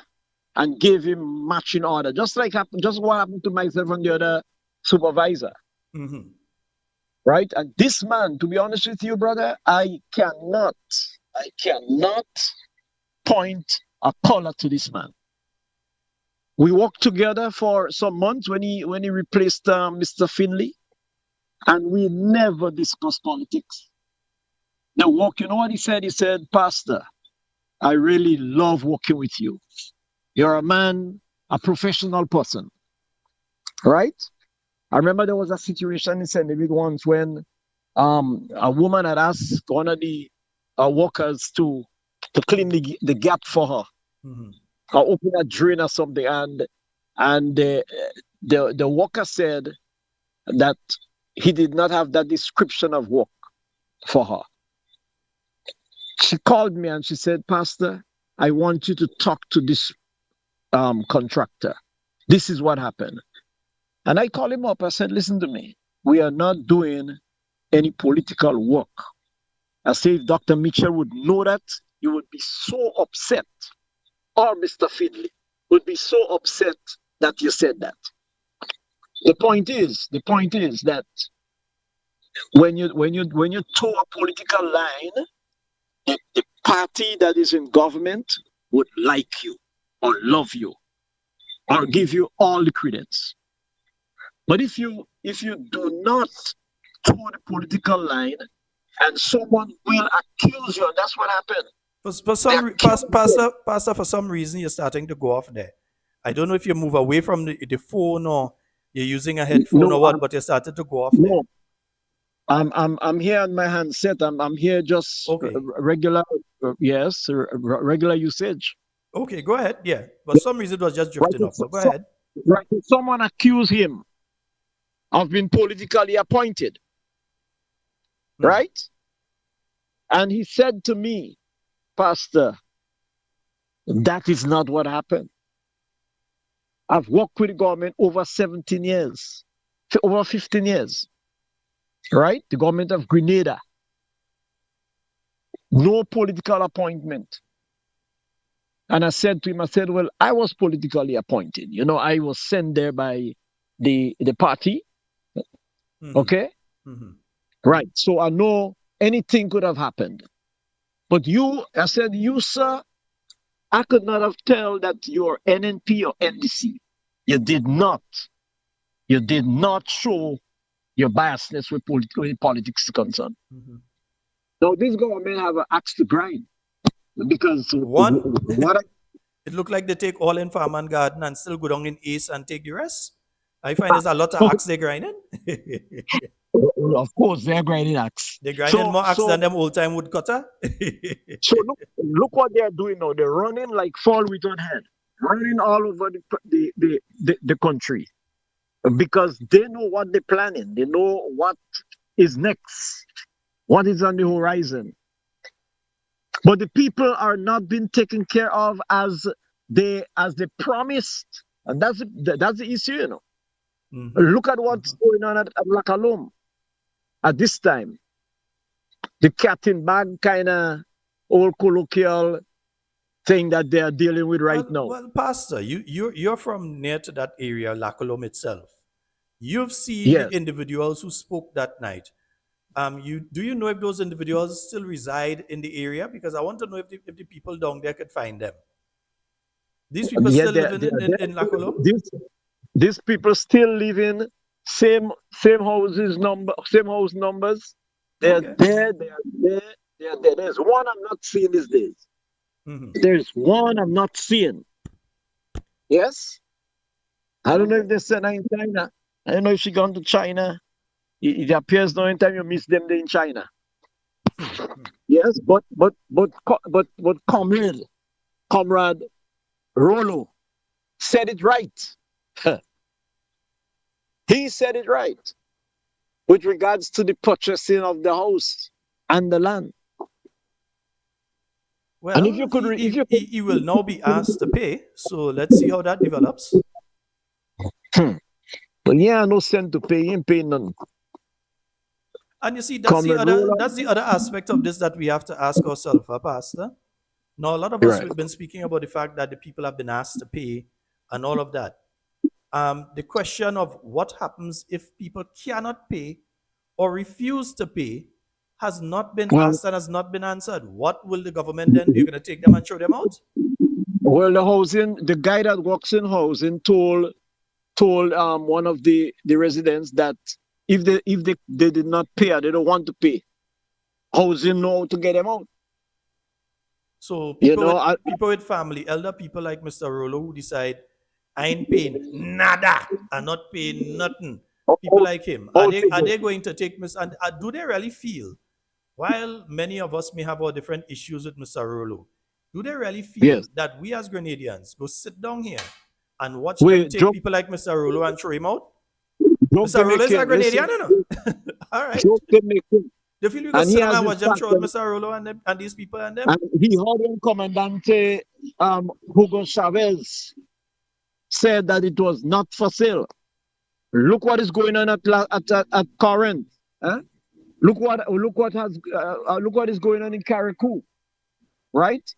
S3: and gave him matching order, just what happened to myself and the other supervisor. Right? And this man, to be honest with you, brother, I cannot point a collar to this man. We worked together for some months when he replaced Mr. Finley, and we never discussed politics. The work, you know what he said? He said, Pastor, I really love working with you. You're a man, a professional person, right? I remember there was a situation in St. David once when a woman had asked one of the workers to clean the gap for her, or open a drain or something, and the worker said that he did not have that description of work for her. She called me and she said, Pastor, I want you to talk to this contractor. This is what happened. And I called him up. I said, listen to me. We are not doing any political work. I said, if Dr. Mitchell would know that, he would be so upset. Or Mr. Finley would be so upset that you said that. The point is that when you toe a political line, the party that is in government would like you or love you or give you all the credence. But if you do not toe the political line, and someone will accuse you, and that's what happened.
S1: Pastor, for some reason you're starting to go off there. I don't know if you move away from the phone or you're using a headphone or what, but you started to go off there.
S3: I'm here on my handset. I'm here just regular, regular usage.
S1: Okay, go ahead. Yeah, but for some reason it was just drifting off. But go ahead.
S3: Right, someone accused him of being politically appointed, right? And he said to me, Pastor, that is not what happened. I've worked with the government over 17 years, over 15 years, right? The government of Grenada. No political appointment. And I said to him, well, I was politically appointed. You know, I was sent there by the party. Okay? Right. So I know anything could have happened. But I said, sir, I could not have told that you're NNP or NDC. You did not show your biasness with politics is concerned. Now, this government have an axe to grind. Because
S1: it looked like they take all in farm and garden and still go down in Ace and take the rest. I find there's a lot of axe they're grinding.
S3: Of course, they're grinding axe.
S1: They're grinding more axe than them old time woodcutter.
S3: So look what they're doing now. They're running like fall without head, running all over the country because they know what they're planning. They know what is next, what is on the horizon. But the people are not being taken care of as they promised, and that's the issue, you know. Look at what's going on at Lacalom at this time. The cat in bag kind of old colloquial thing that they are dealing with now.
S1: Well, Pastor, you're from near to that area, Lacalom itself. You've seen the individuals who spoke that night. Do you know if those individuals still reside in the area? Because I want to know if the people down there could find them. These people still living in Lacalom?
S3: These people still live in same house numbers. They're there. There's one I'm not seeing these days. There's one I'm not seeing. Yes? I don't know if they sent her in China. I don't know if she gone to China. It appears no time you miss them there in China. Yes, but comrade Rollo said it right. He said it right with regards to the purchasing of the house and the land.
S1: Well,
S3: and if you could,
S1: he will now be asked to pay. So let's see how that develops.
S3: But no cent to pay. He ain't paying none.
S1: And you see, that's the other aspect of this that we have to ask ourselves, Pastor. Now, a lot of us, we've been speaking about the fact that the people have been asked to pay and all of that. The question of what happens if people cannot pay or refuse to pay has not been asked and has not been answered. What will the government then do? You're going to take them and throw them out?
S3: Well, the guy that works in housing told one of the residents that if they did not pay or they don't want to pay, housing know to get them out.
S1: So people with family, elder people like Mr. Rolo who decide I ain't paying nada, I'm not paying nothing. People like him, are they going to take and do they really feel, while many of us may have our different issues with Mr. Rolo, do they really feel that we as Grenadians go sit down here and watch them take people like Mr. Rolo and throw him out? Mr. Rolo is a Grenadian, no? All right. They feel we go sit down and watch them throw out Mr. Rolo and these people and them?
S3: And he heard him Comandante Hugo Chavez said that it was not for sale. Look what is going on at Corinth. Huh? Look what is going on in Carriacou, right?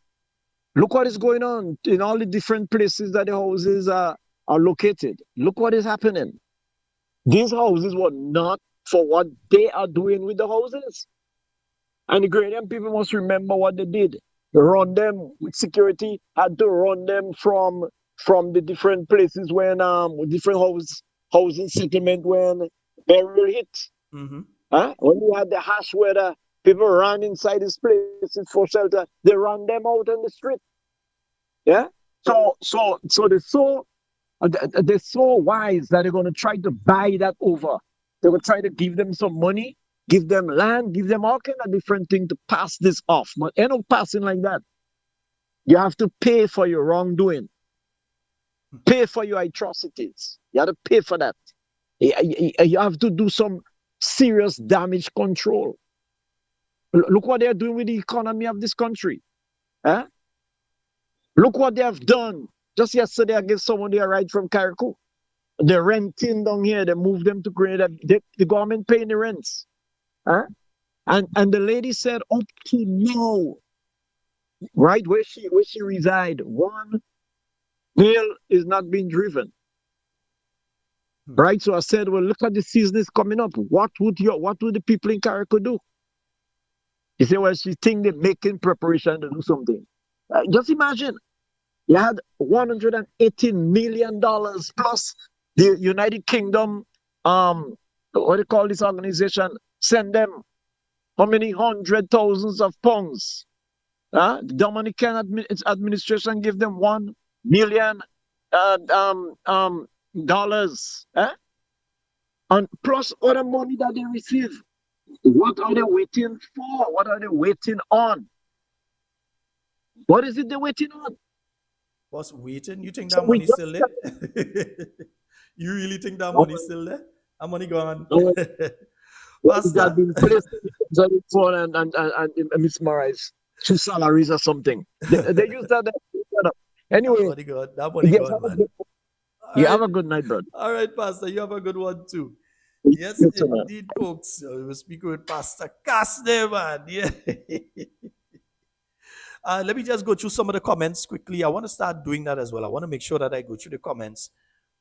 S3: Look what is going on in all the different places that the houses are located. Look what is happening. These houses were not for what they are doing with the houses. And the Grenadian people must remember what they did. They run them with security, had to run them from the different places when different housing settlement when burial hit.
S1: Mm-hmm.
S3: When you had the harsh weather, people ran inside these places for shelter. They ran them out on the street. Yeah. So they're so wise that they're going to try to buy that over. They will try to give them some money, give them land, give them all kind of different things to pass this off. But end up passing like that. You have to pay for your wrongdoing. Pay for your atrocities. You have to pay for that. You have to do some serious damage control. Look what they're doing with the economy of this country. Huh? Look what they have done. Just yesterday, I gave someone a ride from Carriacou. They're renting down here. They moved them to Grenada. The government paying the rents. Huh? And the lady said, up to now, right where she reside, one nail is not being driven. Right? So I said, well, look at the season is coming up. What would the people in Carriacou do? He said, well, she think they're making preparation to do something. Just imagine, you had $118 million plus the United Kingdom, what do you call this organization? Send them how many hundred thousands of pounds? The Dominican administration give them $1 million dollars, and plus other money that they receive. What are they waiting for? What are they waiting on? What is it they're waiting on?
S1: What's waiting? You think that money still there? You really think that money still there? That money gone?
S3: Pastor been placed on the phone and mesmerized 2 salaries or something. They use that. Anyway,
S1: that money gone, man.
S3: You have a good night, bro.
S1: All right, Pastor. You have a good one too. Yes, indeed, folks. We were speaking with Pastor Cass there, man. Yeah. Let me just go through some of the comments quickly. I want to start doing that as well. I want to make sure that I go through the comments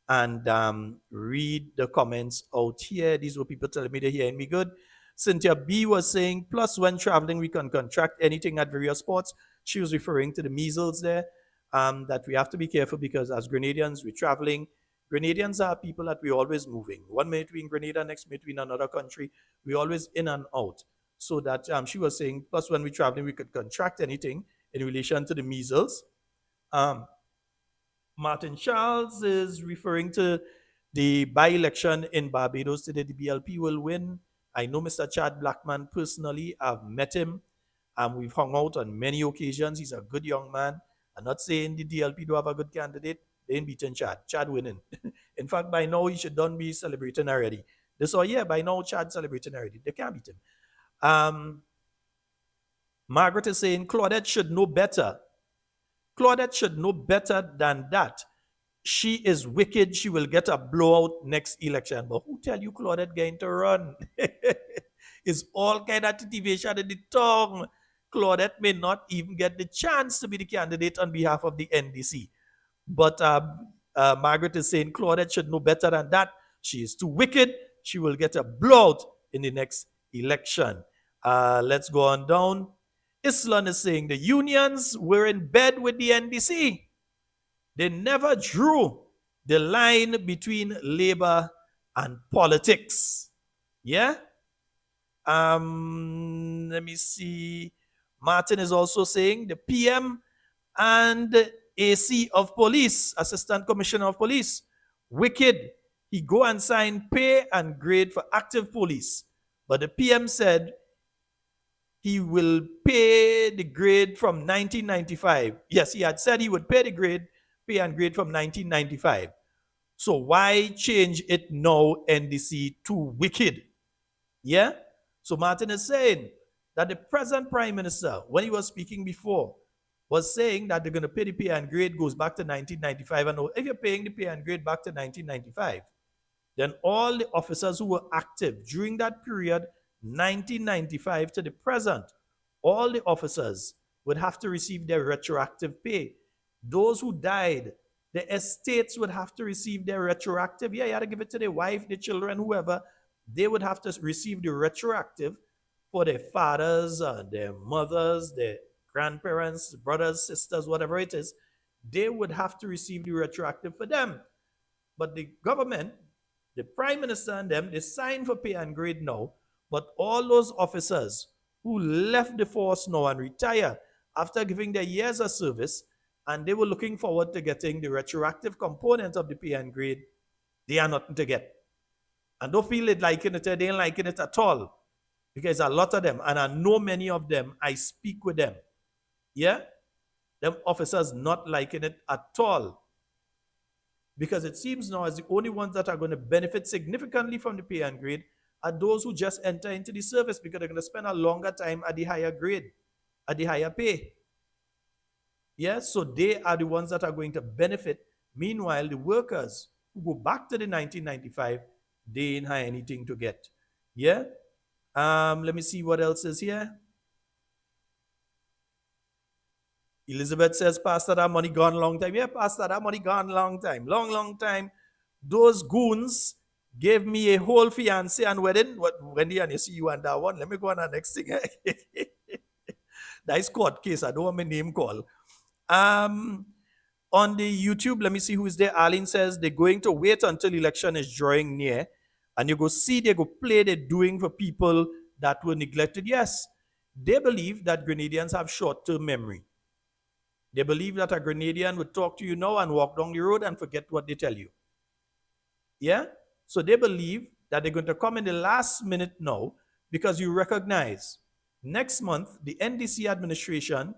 S1: and read the comments out here. These were people telling me they're hearing me good. Cynthia B was saying, plus when traveling, we can contract anything at various spots. She was referring to the measles there, that we have to be careful because as Grenadians, we're traveling. Grenadians are people that we're always moving. 1 minute we're in Grenada, next minute we're in another country. We're always in and out. So that she was saying, plus when we're traveling, we could contract anything in relation to the measles. Martin Charles is referring to the by-election in Barbados today. The BLP will win. I know Mr. Chad Blackman personally. I've met him. We've hung out on many occasions. He's a good young man. I'm not saying the DLP do have a good candidate. They ain't beating Chad. Chad winning. In fact, by now, he should done be celebrating already. By now, Chad celebrating already. They can't beat him. Margaret is saying, Claudette should know better. Claudette should know better than that. She is wicked. She will get a blowout next election. But who tell you Claudette going to run? It's all kind of motivation in the tongue. Claudette may not even get the chance to be the candidate on behalf of the NDC. But Margaret is saying Claudette should know better than that. She is too wicked. She will get a blowout in the next election. Let's go on down. Islan is saying the unions were in bed with the NDC. They never drew the line between labor and politics. Yeah? Let me see. Martin is also saying the PM and AC of police, Assistant Commissioner of Police, wicked. He go and sign pay and grade for active police. But the PM said he will pay the grade from 1995. Yes, he had said he would pay the grade, pay and grade from 1995. So why change it now, NDC, to wicked? Yeah? So Martin is saying that the present Prime Minister, when he was speaking before, was saying that they're going to pay the pay and grade goes back to 1995. And if you're paying the pay and grade back to 1995, then all the officers who were active during that period, 1995 to the present, all the officers would have to receive their retroactive pay. Those who died, the estates would have to receive their retroactive. Yeah, you had to give it to their wife, the children, whoever. They would have to receive the retroactive for their fathers, their mothers, their grandparents, brothers, sisters, whatever it is. They would have to receive the retroactive for them. But the government, the Prime Minister and them, they sign for pay and grade now. But all those officers who left the force now and retire after giving their years of service, and they were looking forward to getting the retroactive component of the pay and grade, they are nothing to get. And don't feel it liking it, they ain't liking it at all. Because a lot of them, and I know many of them, I speak with them. Yeah? Them officers not liking it at all. Because it seems now as the only ones that are going to benefit significantly from the pay and grade are those who just enter into the service, because they're going to spend a longer time at the higher grade, at the higher pay. Yeah? So they are the ones that are going to benefit. Meanwhile, the workers who go back to the 1995, they ain't have anything to get. Yeah? Let me see what else is here. Elizabeth says, Pastor, that money gone long time. Yeah, Pastor, that money gone long time. Long time. Those goons gave me a whole fiancé and wedding. What, Wendy, and you see you on that one. Let me go on the next thing. That is court case. I don't want my name called. On the YouTube, let me see who is there. Arlene says they're going to wait until election is drawing near. And you go see, they go play the doing for people that were neglected. Yes, they believe that Grenadians have short-term memory. They believe that a Grenadian would talk to you now and walk down the road and forget what they tell you. Yeah? So they believe that they're going to come in the last minute now, because you recognize next month, the NDC administration,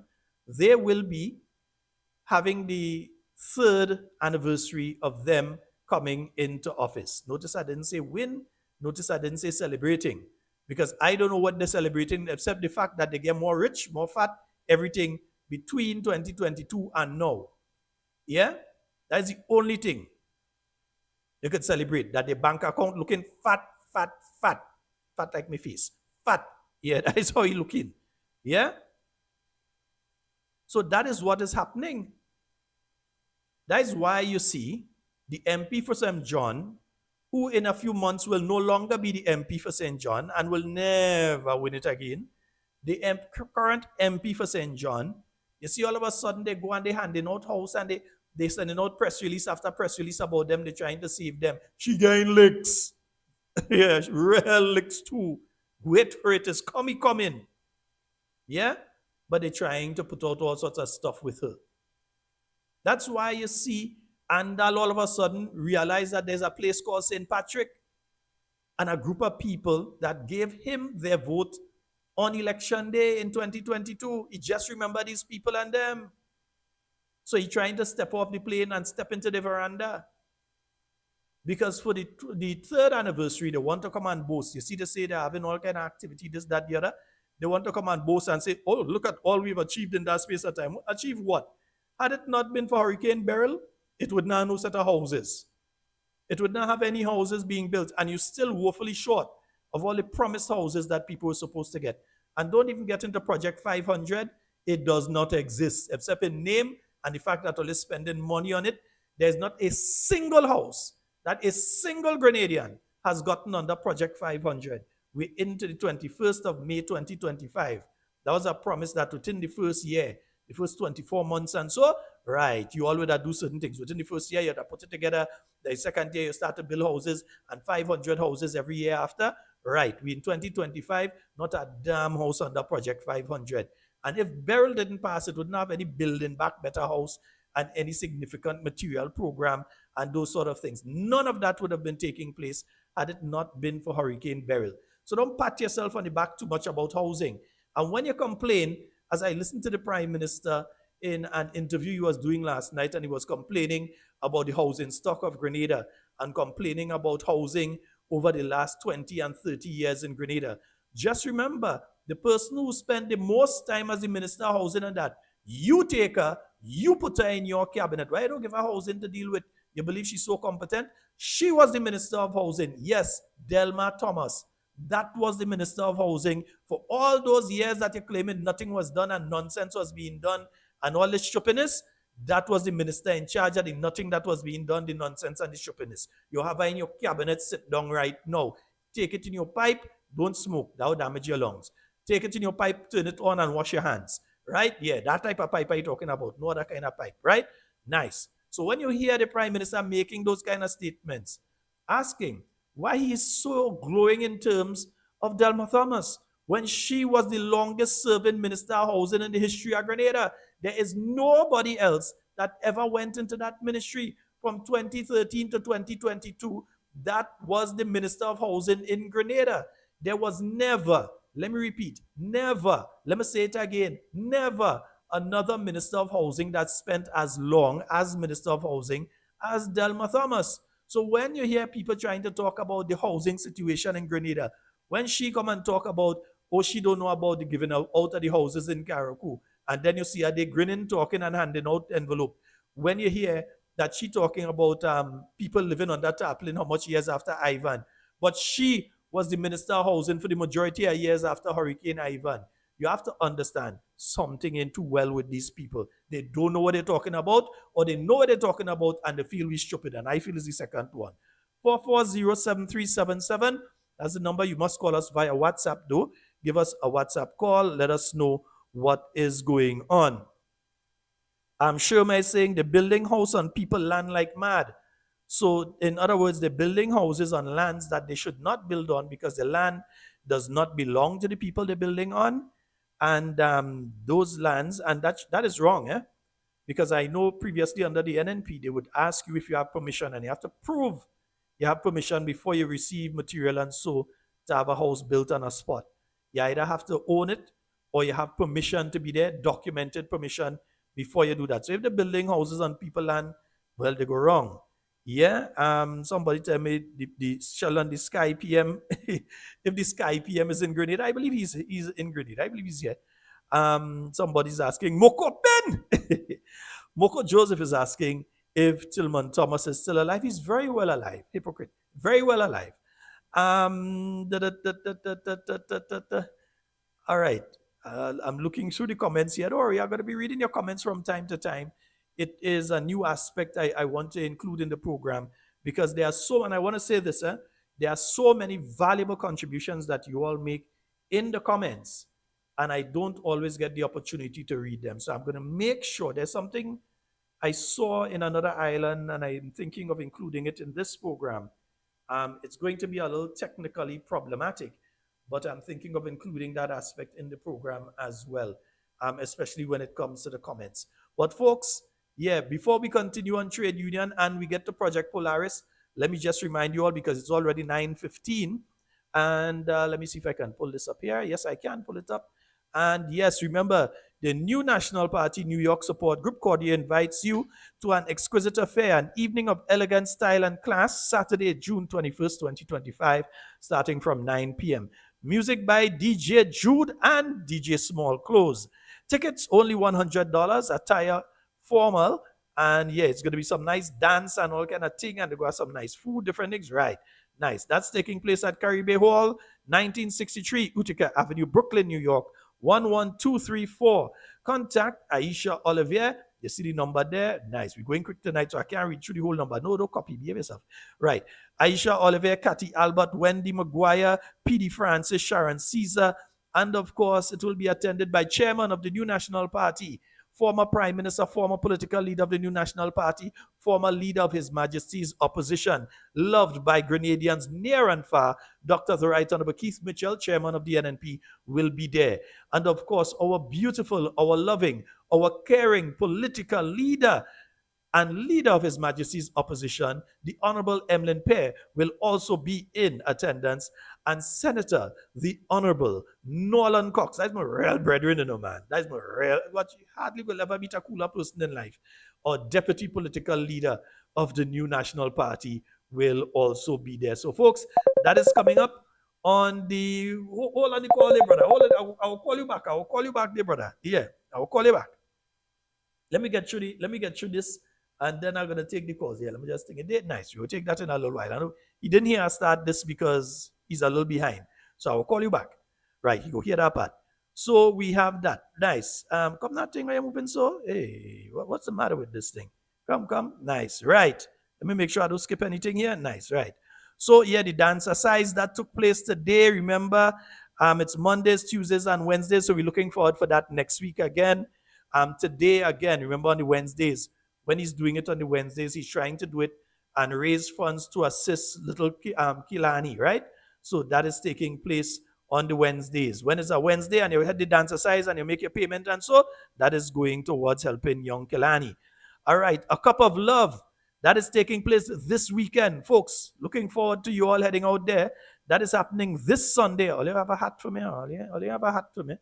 S1: they will be having the 3rd anniversary of them coming into office. Notice I didn't say win. Notice I didn't say celebrating, because I don't know what they're celebrating except the fact that they get more rich, more fat, everything between 2022 and now. Yeah? That's the only thing they could celebrate, that the bank account looking fat like my face. Fat. Yeah, that is how he looking. Yeah? So that is what is happening. That is why you see the MP for St. John, who in a few months will no longer be the MP for St. John and will never win it again. The current MP for St. John, you see all of a sudden they go and they handing out house and they sending out press release after press release about them. They're trying to save them. She getting licks. Yeah, real licks too. Wait for it, it's coming. Yeah? But they're trying to put out all sorts of stuff with her. That's why you see Andal all of a sudden realize that there's a place called St. Patrick, and a group of people that gave him their vote on election day in 2022. He just remembered these people and them. So he's trying to step off the plane and step into the veranda. Because for the 3rd anniversary, they want to come and boast. You see, they say they're having all kind of activity, this, that, the other. They want to come and boast and say, oh, look at all we've achieved in that space of time. Achieve what? Had it not been for Hurricane Beryl, it would not have no set of houses. It would not have any houses being built. And you're still woefully short of all the promised houses that people were supposed to get. And don't even get into Project 500. It does not exist, except in name and the fact that all is spending money on it. There's not a single house that a single Grenadian has gotten under Project 500. We're into the 21st of May 2025. That was a promise that within the first year, the first 24 months and so, right, you all would have do certain things. Within the first year, you have to put it together. The second year, you start to build houses, and 500 houses every year after. Right, we in 2025, not a damn house under Project 500. And if Beryl didn't pass, it wouldn't have any building back better house and any significant material program and those sort of things. None of that would have been taking place had it not been for Hurricane Beryl. So don't pat yourself on the back too much about housing. And when you complain, as I listened to the Prime Minister in an interview he was doing last night, and he was complaining about the housing stock of Grenada and complaining about housing over the last 20 and 30 years in Grenada. Just remember, the person who spent the most time as the Minister of Housing and that, you take her, you put her in your cabinet. Why don't give her housing to deal with? You believe she's so competent? She was the Minister of Housing. Yes, Delma Thomas. That was the Minister of Housing for all those years that you're claiming nothing was done and nonsense was being done and all this stupidness. That was the minister in charge of the nothing that was being done, the nonsense and the stupidness. You have her in your cabinet, sit down right now. Take it in your pipe, don't smoke, that will damage your lungs. Take it in your pipe, turn it on and wash your hands, right? Yeah, that type of pipe are you talking about, no other kind of pipe, right? Nice. So when you hear the Prime Minister making those kind of statements, asking why he is so glowing in terms of Delma Thomas, when she was the longest serving Minister of Housing in the history of Grenada. There is nobody else that ever went into that ministry from 2013 to 2022. That was the Minister of Housing in Grenada. There was never, let me repeat, never, let me say it again, never another Minister of Housing that spent as long as Minister of Housing as Delma Thomas. So when you hear people trying to talk about the housing situation in Grenada, when she come and talk about, oh, she don't know about the giving out of the houses in Carriacou, and then you see her they grinning, talking, and handing out envelope. When you hear that she talking about people living under tarpaulin, how much years after Ivan, but she was the Minister of Housing for the majority of years after Hurricane Ivan. You have to understand something ain't too well with these people. They don't know what they're talking about, or they know what they're talking about and they feel we're stupid. And I feel is the second one. 440-7377. That's the number. You must call us via WhatsApp though. Give us a WhatsApp call. Let us know what is going on. I'm sure my saying they're building house on people land like mad. So in other words, they're building houses on lands that they should not build on because the land does not belong to the people they're building on. And those lands, and that is wrong, eh? Because I know previously under the NNP, they would ask you if you have permission, and you have to prove you have permission before you receive material and so to have a house built on a spot. You either have to own it or you have permission to be there, documented permission before you do that. So if they're building houses on people land, well, they go wrong. Yeah, somebody tell me the Sheldon, the Sky PM, if the Sky PM is in Grenada, I believe he's in Grenada. I believe he's here. Somebody's asking, Moko Ben! Moko Joseph is asking if Tillman Thomas is still alive. He's very well alive. Hypocrite. Very well alive. All right. I'm looking through the comments here. Don't worry, I'm going to be reading your comments from time to time. It is a new aspect I want to include in the program because there are so, and I want to say this, there are so many valuable contributions that you all make in the comments, and I don't always get the opportunity to read them. So I'm going to make sure there's something I saw in another island, and I'm thinking of including it in this program. It's going to be a little technically problematic, but I'm thinking of including that aspect in the program as well, especially when it comes to the comments. But folks, yeah, before we continue on trade union and we get to Project Polaris, let me just remind you all because it's already 9:15. And let me see if I can pull this up here. Yes, I can pull it up. And yes, remember, the new National Party New York Support Group Cordia invites you to an exquisite affair, an evening of elegant style and class, Saturday, June 21st, 2025, starting from 9 p.m. Music by DJ Jude and DJ Small Clothes. Tickets only $100, attire formal, and yeah, it's going to be some nice dance and all kind of thing, and they got some nice food, different things, right? Nice. That's taking place at Carriacou Hall, 1963 Utica Avenue, Brooklyn, New York, 11234. Contact Aisha Olivier. You see the number there? Nice. We're going quick tonight, so I can't read through the whole number. No, don't copy. Behave yourself. Right. Aisha Olivier, Cathy Albert, Wendy McGuire, P.D. Francis, Sharon Caesar, and of course, it will be attended by Chairman of the New National Party, former Prime Minister, former political leader of the New National Party, former leader of His Majesty's opposition, loved by Grenadians near and far. Dr. The Right Honorable Keith Mitchell, chairman of the NNP, will be there. And of course, our beautiful, our loving, our caring political leader and leader of His Majesty's opposition, the Honorable Emlyn Pear, will also be in attendance. And Senator, the Honorable Nolan Cox, that's my real brethren, you know, man. That's my real, what you hardly will ever meet a cooler person in life. Or deputy political leader of the New National Party will also be there. So, folks, that is coming up on the, hold on the call there, brother. Hold it, I'll call you back. I'll call you back there, brother. Yeah, I'll call you back. Let me get through this. And then I'm going to take the calls. Yeah, let me just take a date. Nice. We'll take that in a little while. I know he didn't hear us start this because he's a little behind. So I'll call you back. Right, you go hear that part. So we have that. Nice. Come that thing where you're moving so? Hey, what's the matter with this thing? Come. Nice. Right. Let me make sure I don't skip anything here. Nice. Right. So yeah, the dancer size that took place today. Remember, it's Mondays, Tuesdays, and Wednesdays. So we're looking forward for that next week again. Today again, remember on the Wednesdays. When he's doing it on the Wednesdays, he's trying to do it and raise funds to assist little Kilani, right? So that is taking place on the Wednesdays. When it's a Wednesday and you had the dancer size and you make your payment and so, that is going towards helping young Kilani. All right, a cup of love. That is taking place this weekend, folks. Looking forward to you all heading out there. That is happening this Sunday. All you have a hat for me? All you have a hat for me?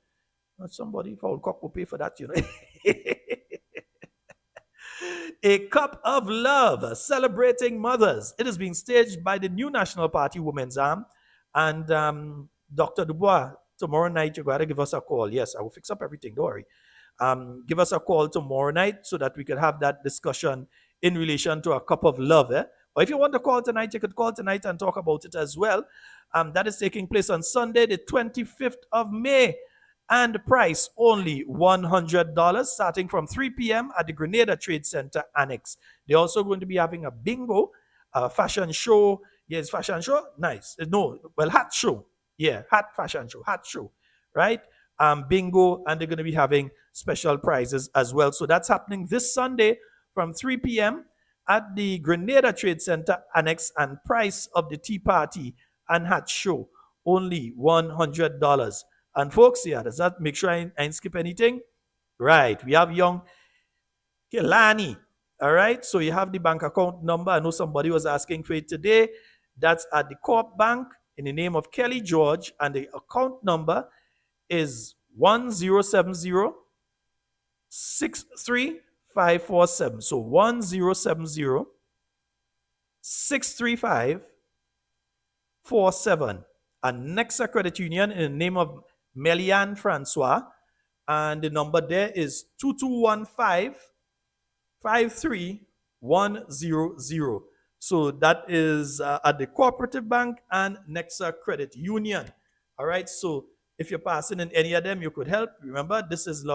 S1: Somebody, Paul Cock will pay for that, you know. A Cup of Love, celebrating mothers. It is being staged by the New National Party Women's Arm. And Dr. Dubois, tomorrow night, you got to give us a call. Yes, I will fix up everything, don't worry. Give us a call tomorrow night so that we can have that discussion in relation to A Cup of Love. Or if you want to call tonight, you could call tonight and talk about it as well. That is taking place on Sunday, the 25th of May. And the price only $100, starting from 3 p.m. at the Grenada Trade Center Annex. They're also going to be having a bingo, a fashion show. Yes, fashion show? Nice. No, well, hat show. Yeah, fashion show, right? Bingo, and they're going to be having special prizes as well. So that's happening this Sunday from 3 p.m. at the Grenada Trade Center Annex, and price of the tea party and hat show, only $100. And folks, yeah, does that make sure I ain't skip anything? Right, we have young Kelani. All right, so you have the bank account number. I know somebody was asking for it today. That's at the Corp Bank in the name of Kelly George, and the account number is 1070-63547. So 1070-63547. And Nexa Credit Union in the name of Melian Francois, and the number there is 2215-53100. So that is at the Cooperative Bank and Nexa Credit Union. All right, so if you're passing in any of them, you could help. Remember, this is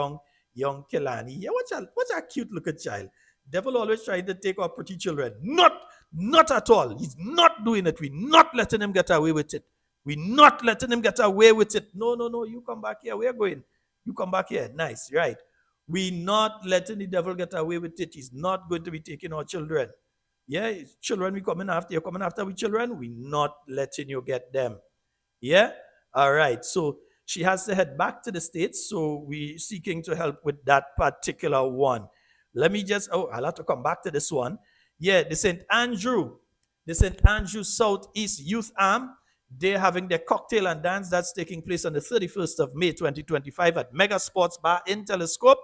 S1: young Kelani. Yeah, what's a cute looking child. Devil always trying to take our pretty children. Not at all. He's not doing it. We're not letting him get away with it. We're not letting him get away with it. No. You come back here. We're going. You come back here. Nice. Right. We're not letting the devil get away with it. He's not going to be taking our children. Yeah, children we coming after. You're coming after we children. We're not letting you get them. Yeah? All right. So she has to head back to the States. So we're seeking to help with that particular one. Let me just, I'll have to come back to this one. Yeah, the St. Andrew Southeast Youth Arm. They're having their cocktail and dance. That's taking place on the 31st of May, 2025 at Mega Sports Bar in Telescope.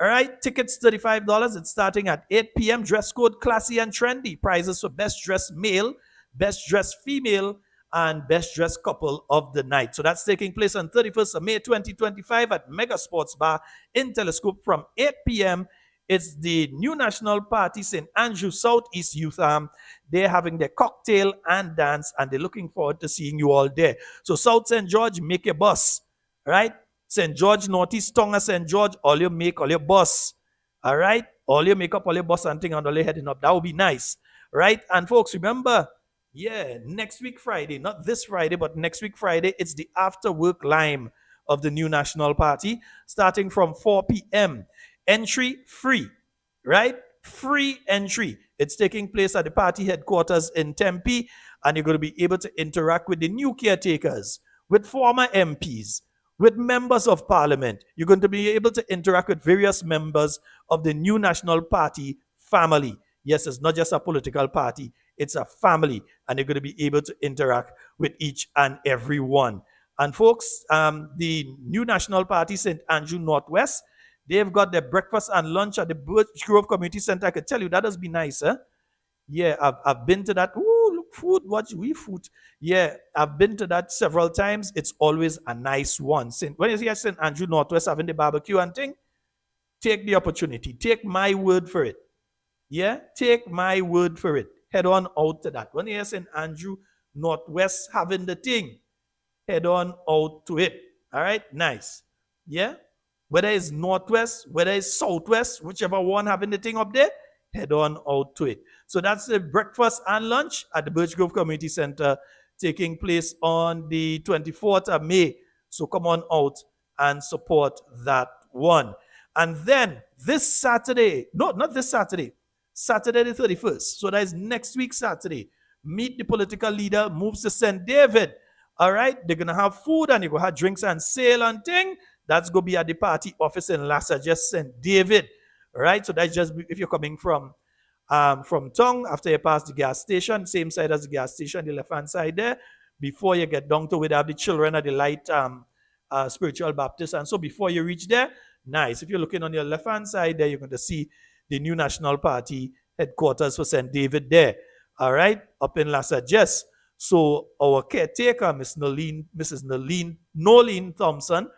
S1: All right, tickets $35. It's starting at 8 p.m. Dress code classy and trendy. Prizes for best dressed male, best dressed female, and best dressed couple of the night. So that's taking place on 31st of May, 2025 at Mega Sports Bar in Telescope from 8 p.m. It's the New National Party St. Andrew Southeast Youth Arm. They're having their cocktail and dance, and they're looking forward to seeing you all there. So South St. George, make your bus, right? St. George, Northeast, Tonga, St. George, all your bus, all right? All your makeup, all your bus and thing, and all your heading up. That would be nice, right? And folks, remember, yeah, next week Friday, not this Friday, but next week Friday, it's the after work lime of the New National Party, starting from 4 p.m. Entry free, right? Free entry. It's taking place at the party headquarters in Tempe, and you're going to be able to interact with the new caretakers, with former MPs, with members of parliament. You're going to be able to interact with various members of the new National Party family. Yes, it's not just a political party, it's a family, and you're going to be able to interact with each and every one. And folks, the new National Party, St. Andrew Northwest, they've got their breakfast and lunch at the Birch Grove Community Center. I can tell you, that does be nice, huh? Yeah, I've been to that. Ooh, look, food, watch, we food. Yeah, I've been to that several times. It's always a nice one. When you see St. Andrew Northwest having the barbecue and thing, take the opportunity. Take my word for it. Yeah, take my word for it. Head on out to that. When you hear St. Andrew Northwest having the thing, head on out to it. All right, nice. Yeah, whether it's Northwest, whether it's Southwest, whichever one having the thing up there, head on out to it. So that's the breakfast and lunch at the Birch Grove Community Center taking place on the 24th of May. So come on out and support that one. And then this Saturday, no, not this Saturday, Saturday the 31st. So that is next week Saturday. Meet the political leader, moves to St. David. All right, they're going to have food and you're going to have drinks and sale and thing. That's going to be at the party office in Lassa, just St. David. All right, so that's just if you're coming from Tongue, after you pass the gas station, same side as the gas station, the left-hand side there, before you get down to where they have the children at the light spiritual Baptist. And so before you reach there, nice. If you're looking on your left-hand side there, you're going to see the new National Party headquarters for St. David there. All right, up in Lassa Jess. So our caretaker, Mrs. Nolene Thompson,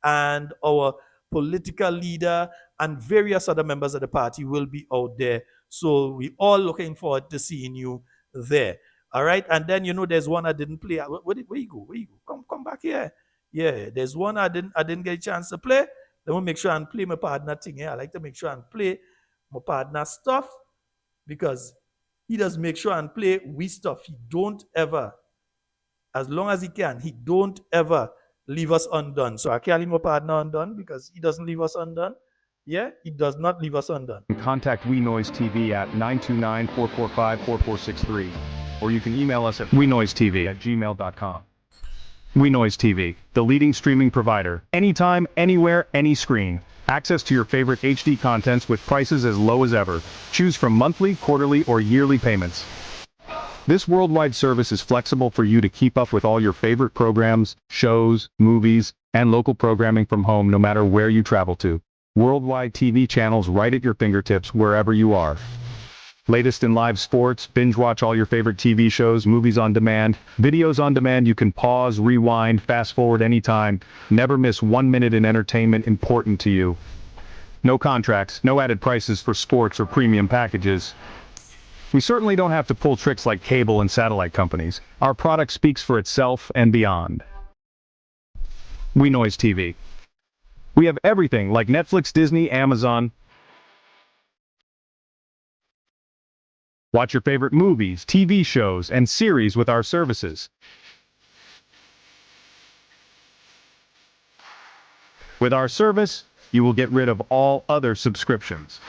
S1: and our political leader and various other members of the party will be out there. So we all looking forward to seeing you there. All right. And then, there's one I didn't play. Where you go? Where you go? Come back here. Yeah, there's one I didn't get a chance to play. Then we'll make sure and play my partner thing here. I like to make sure and play my partner stuff because he does make sure and play we stuff. He don't ever, as long as he can, he don't ever leave us undone. So I can't leave my partner undone because he doesn't leave us undone. Yeah, he does not leave us undone.
S4: Contact WeNoiseTV at 929-445-4463. Or you can email us at WeNoiseTV@gmail.com. WeNoiseTV, the leading streaming provider. Anytime, anywhere, any screen. Access to your favorite HD contents with prices as low as ever. Choose from monthly, quarterly, or yearly payments. This worldwide service is flexible for you to keep up with all your favorite programs, shows, movies, and local programming from home no matter where you travel to. Worldwide TV channels right at your fingertips wherever you are. Latest in live sports, binge watch all your favorite TV shows, movies on demand, videos on demand you can pause, rewind, fast forward anytime. Never miss 1 minute in entertainment important to you. No contracts, no added prices for sports or premium packages. We certainly don't have to pull tricks like cable and satellite companies. Our product speaks for itself and beyond. WeNoiseTV. We have everything like Netflix, Disney, Amazon. Watch your favorite movies, TV shows, and series with our services. With our service, you will get rid of all other subscriptions.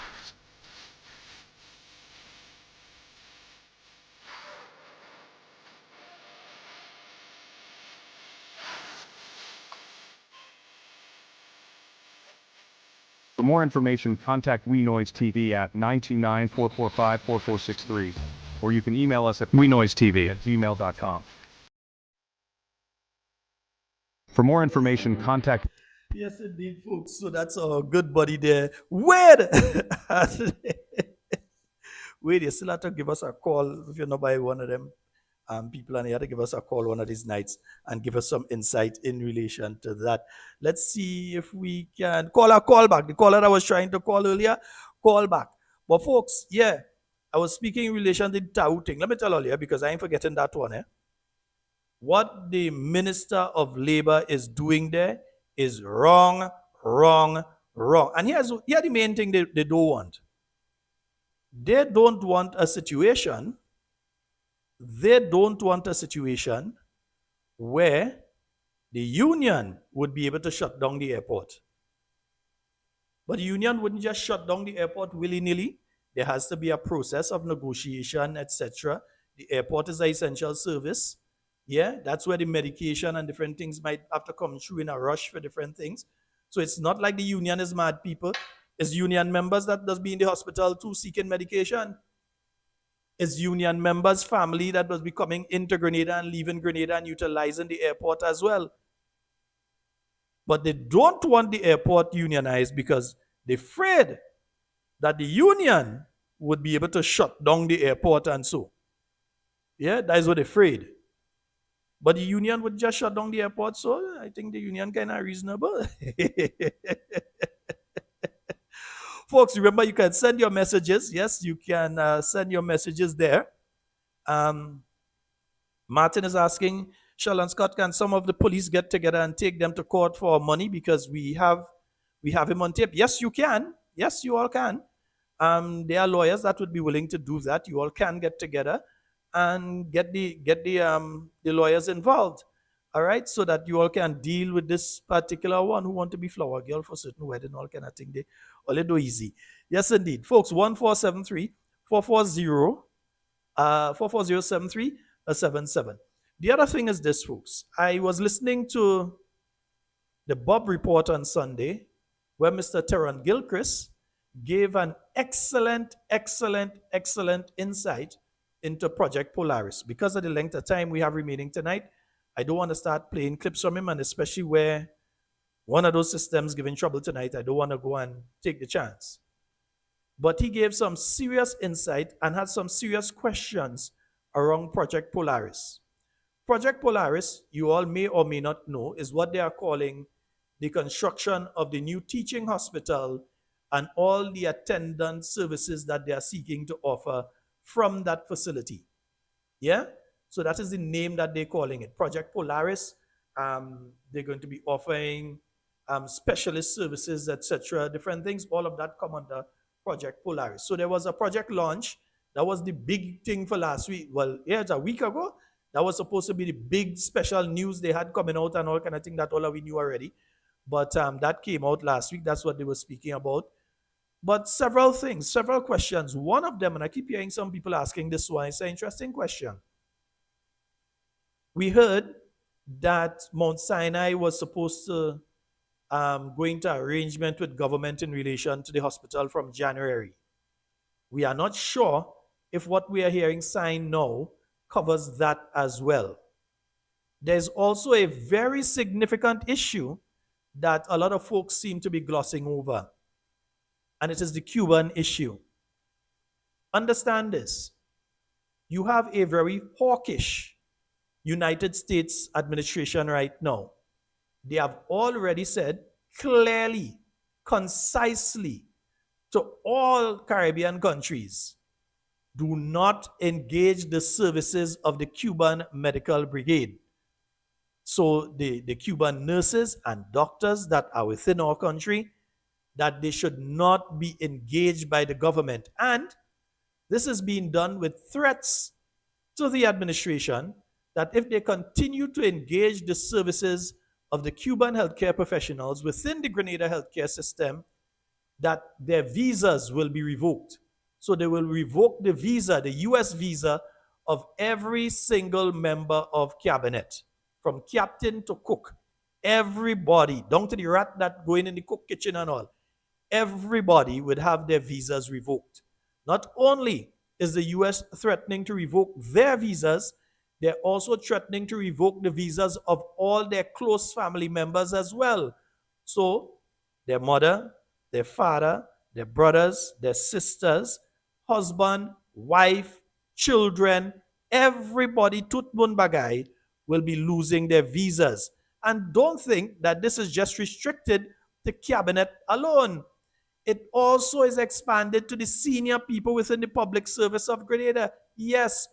S4: For more information, contact WeNoiseTV at 929-445-4463, or you can email us at WeNoiseTV@gmail.com. For more information, contact...
S1: Yes, indeed, folks. So that's our good buddy there. Wait! Wait, you still have to give us a call if you're not by one of them people, and you have to give us a call one of these nights and give us some insight in relation to that. Let's see if we can call back. The caller I was trying to call earlier, call back. But folks, yeah, I was speaking in relation to the Tau thing. Let me tell you, because I ain't forgetting that one. What the Minister of Labor is doing there is wrong, wrong, wrong. And here's the main thing they don't want. They don't want a situation where the union would be able to shut down the airport. But the union wouldn't just shut down the airport willy-nilly. There has to be a process of negotiation, etc. The airport is an essential service. Yeah, that's where the medication and different things might have to come through in a rush for different things. So it's not like the union is mad people. It's union members that does be in the hospital too seeking medication. It's union members' family that was be coming into Grenada and leaving Grenada and utilizing the airport as well. But they don't want the airport unionized because they're afraid that the union would be able to shut down the airport and so. Yeah, that is what they're afraid. But the union would just shut down the airport, so I think the union kind of reasonable. Folks, remember you can send your messages. Yes, you can send your messages there. Martin is asking, Sheldon Scott, can some of the police get together and take them to court for money because we have him on tape? Yes, you can. Yes, you all can. There are lawyers that would be willing to do that. You all can get together and get the lawyers involved. All right, so that you all can deal with this particular one who want to be flower girl for certain wedding, all kind of thing. They all do easy. Yes, indeed. Folks, 1473 440 4407377. The other thing is this, folks. I was listening to the Bob report on Sunday where Mr. Teron Gilchrist gave an excellent insight into Project Polaris. Because of the length of time we have remaining tonight, I don't want to start playing clips from him, and especially where one of those systems giving trouble tonight, I don't want to go and take the chance. But he gave some serious insight and had some serious questions around Project Polaris. Project Polaris, you all may or may not know, is what they are calling the construction of the new teaching hospital and all the attendant services that they are seeking to offer from that facility. Yeah? So that is the name that they're calling it, Project Polaris. They're going to be offering specialist services, etc., different things. All of that come under Project Polaris. So there was a project launch. That was the big thing for last week. Well, yeah, it's a week ago. That was supposed to be the big special news they had coming out and all kind of thing that all of we knew already. But that came out last week. That's what they were speaking about. But several things, several questions. One of them, and I keep hearing some people asking this one, it's an interesting question. We heard that Mount Sinai was supposed to go into arrangement with government in relation to the hospital from January. We are not sure if what we are hearing signed now covers that as well. There's also a very significant issue that a lot of folks seem to be glossing over, and it is the Cuban issue. Understand this. You have a very hawkish United States administration right now. They have already said clearly, concisely to all Caribbean countries, do not engage the services of the Cuban Medical Brigade. So the Cuban nurses and doctors that are within our country, that they should not be engaged by the government. And this is being done with threats to the administration that if they continue to engage the services of the Cuban healthcare professionals within the Grenada healthcare system, that their visas will be revoked. So they will revoke the visa, the US visa, of every single member of cabinet, from captain to cook. Everybody, down to the rat that going in the cook kitchen and all, everybody would have their visas revoked. Not only is the US threatening to revoke their visas, they're also threatening to revoke the visas of all their close family members as well. So their mother, their father, their brothers, their sisters, husband, wife, children, everybody, tutmun bagay, will be losing their visas. And don't think that this is just restricted to cabinet alone. It also is expanded to the senior people within the public service of Grenada. Yes,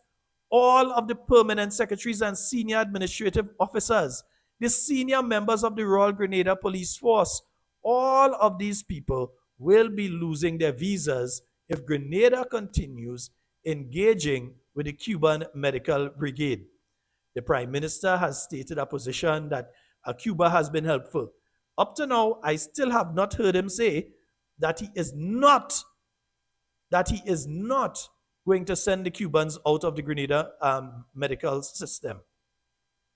S1: all of the permanent secretaries and senior administrative officers, the senior members of the Royal Grenada Police Force, all of these people will be losing their visas if Grenada continues engaging with the Cuban Medical Brigade. The Prime Minister has stated a position that Cuba has been helpful. Up to now, I still have not heard him say that he is not going to send the Cubans out of the Grenada medical system.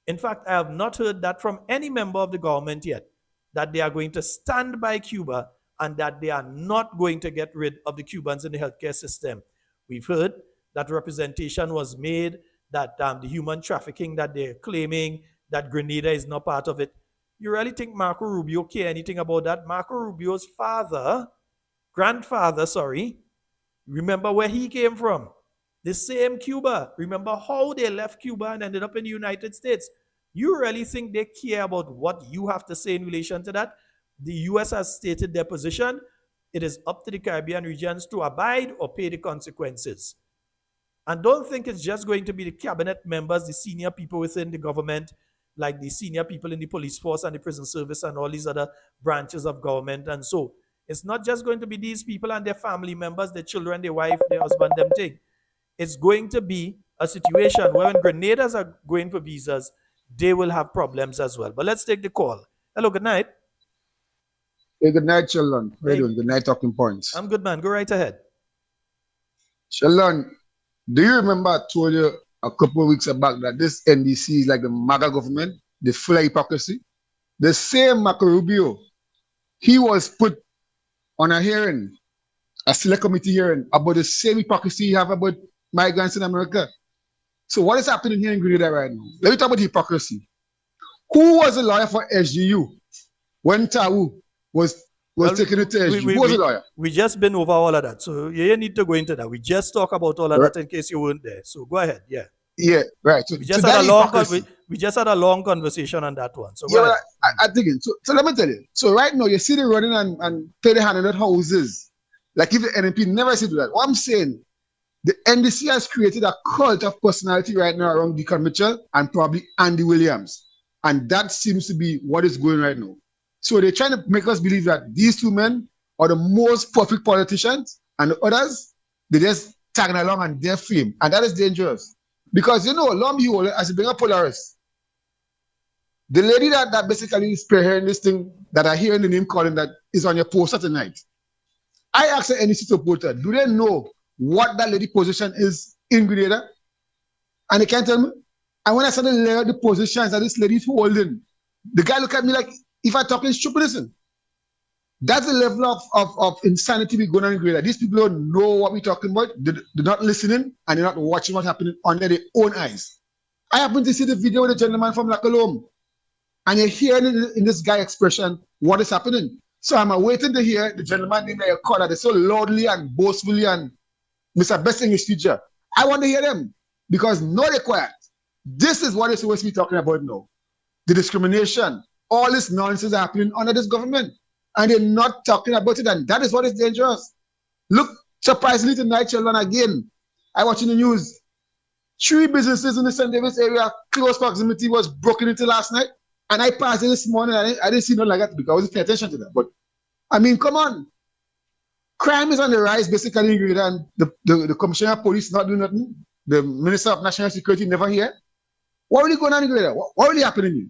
S1: In fact, I have not heard that from any member of the government yet, that they are going to stand by Cuba and that they are not going to get rid of the Cubans in the healthcare system. We've heard that representation was made, that the human trafficking that they're claiming, that Grenada is not part of it. You really think Marco Rubio care anything about that? Marco Rubio's grandfather, remember where he came from? The same Cuba. Remember how they left Cuba and ended up in the United States? You really think they care about what you have to say in relation to that? The US has stated their position. It is up to the Caribbean regions to abide or pay the consequences. And don't think it's just going to be the cabinet members, the senior people within the government, like the senior people in the police force and the prison service and all these other branches of government. And so it's not just going to be these people and their family members, their children, their wife, their husband, them thing. It's going to be a situation where when Grenadians are going for visas, they will have problems as well. But let's take the call. Hello, good night.
S5: Hey, good night, Sheldon. How are you doing? Good night, Talking Points.
S1: I'm good, man. Go right ahead.
S5: Sheldon, do you remember I told you a couple of weeks back that this NDC is like the MAGA government, the full of hypocrisy? The same Marco Rubio, he was put on a hearing, a select committee hearing, about the same hypocrisy you have about migrants in America. So what is happening here in Grenada right now? Let me talk about hypocrisy. Who was a lawyer for SGU when Tau was taking it to SGU? Who was a lawyer?
S1: We just been over all of that. So you need to go into that. We just talk about all of that in case you weren't there. So go ahead. Yeah.
S5: Yeah, right. So,
S1: we just had a long conversation on that one. So
S5: yeah, I dig it. So let me tell you. So right now you see them running and pay the 100 houses. Like if the NMP never said that. What I'm saying, the NDC has created a cult of personality right now around Deacon Mitchell and probably Andy Williams. And that seems to be what is going right now. So they're trying to make us believe that these two men are the most perfect politicians and the others, they just tagging along and their fame. And that is dangerous. Because, you know, long behold, as you bring up Polaris, the lady that basically is spearheading this thing that I hear in the name calling that is on your poster tonight. I asked any supporter, do they know what that lady position is in Grenada? And they can't tell me. And when I started to lay out the positions that this lady is holding, the guy looked at me like, if I'm talking stupidism. That's the level of insanity we're going on in Grenada. These people don't know what we're talking about. They're not listening and they're not watching what's happening under their own eyes. I happened to see the video with the gentleman from Lacolome. And you're hearing in this guy expression what is happening. So I'm waiting to hear the gentleman in their call that is so loudly and boastfully and Mr. Best English teacher. I want to hear them because no they're quiet. This is what is supposed to be talking about now. The discrimination, all this nonsense happening under this government. And they're not talking about it, and that is what is dangerous. Look, surprisingly tonight, Sheldon, again, I watching the news. 3 businesses in the St. David's area, close proximity, was broken into last night. And I passed it this morning, I didn't see nothing like that because I wasn't paying attention to that. But, I mean, come on. Crime is on the rise, basically, in Grenada, and the Commissioner of Police not doing nothing. The Minister of National Security never here. What really going on in Grenada? What really happening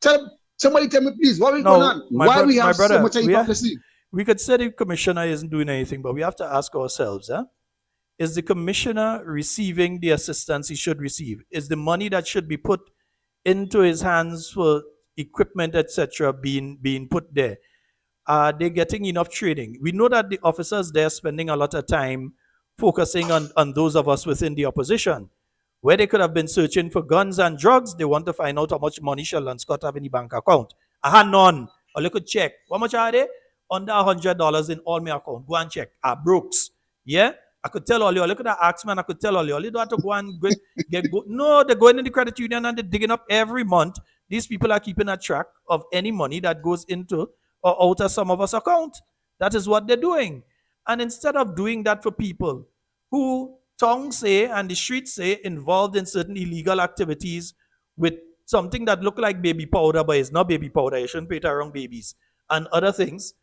S5: here? Somebody tell me, please, what is going on? Why we have so much hypocrisy?
S1: We could say the commissioner isn't doing anything, but we have to ask ourselves, is the commissioner receiving the assistance he should receive? Is the money that should be put into his hands for equipment, etc., being put there? Are they getting enough training? We know that the officers there are spending a lot of time focusing on those of us within the opposition. Where they could have been searching for guns and drugs, they want to find out how much money Sheldon Scott have in the bank account. I had none. Or they could check. How much are they? Under $100 in all my account. Go and check. Brooks. Yeah? I could tell all you. Look at that Axeman. I could tell all you. You don't have to go and get go. No, they're going in the credit union and they're digging up every month. These people are keeping a track of any money that goes into or out of some of us account. That is what they're doing. And instead of doing that for people who tongue say and the streets say involved in certain illegal activities with something that look like baby powder, but it's not baby powder. You shouldn't pay it around babies and other things.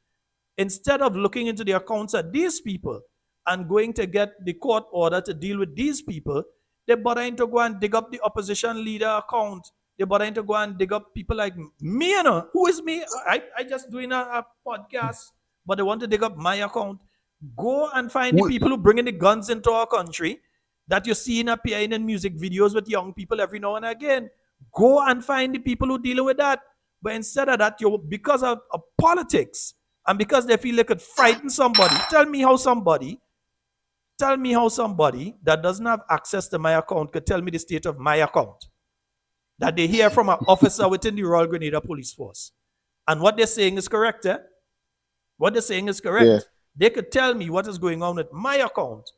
S1: Instead of looking into the accounts of these people and going to get the court order to deal with these people, they're bothering to go and dig up the opposition leader account. They're bothering to go and dig up people like me, you know. Who is me? I just doing a podcast but they want to dig up my account. Go and find the people who bringing the guns into our country that you're seeing appearing in music videos with young people every now and again. Go and find the people who dealing with that. But instead of that, because of politics and because they feel they could frighten somebody, tell me how somebody that doesn't have access to my account could tell me the state of my account that they hear from an officer within the Royal Grenada Police Force. And what they're saying is correct, eh? What they're saying is correct. Yeah. They could tell me what is going on with my account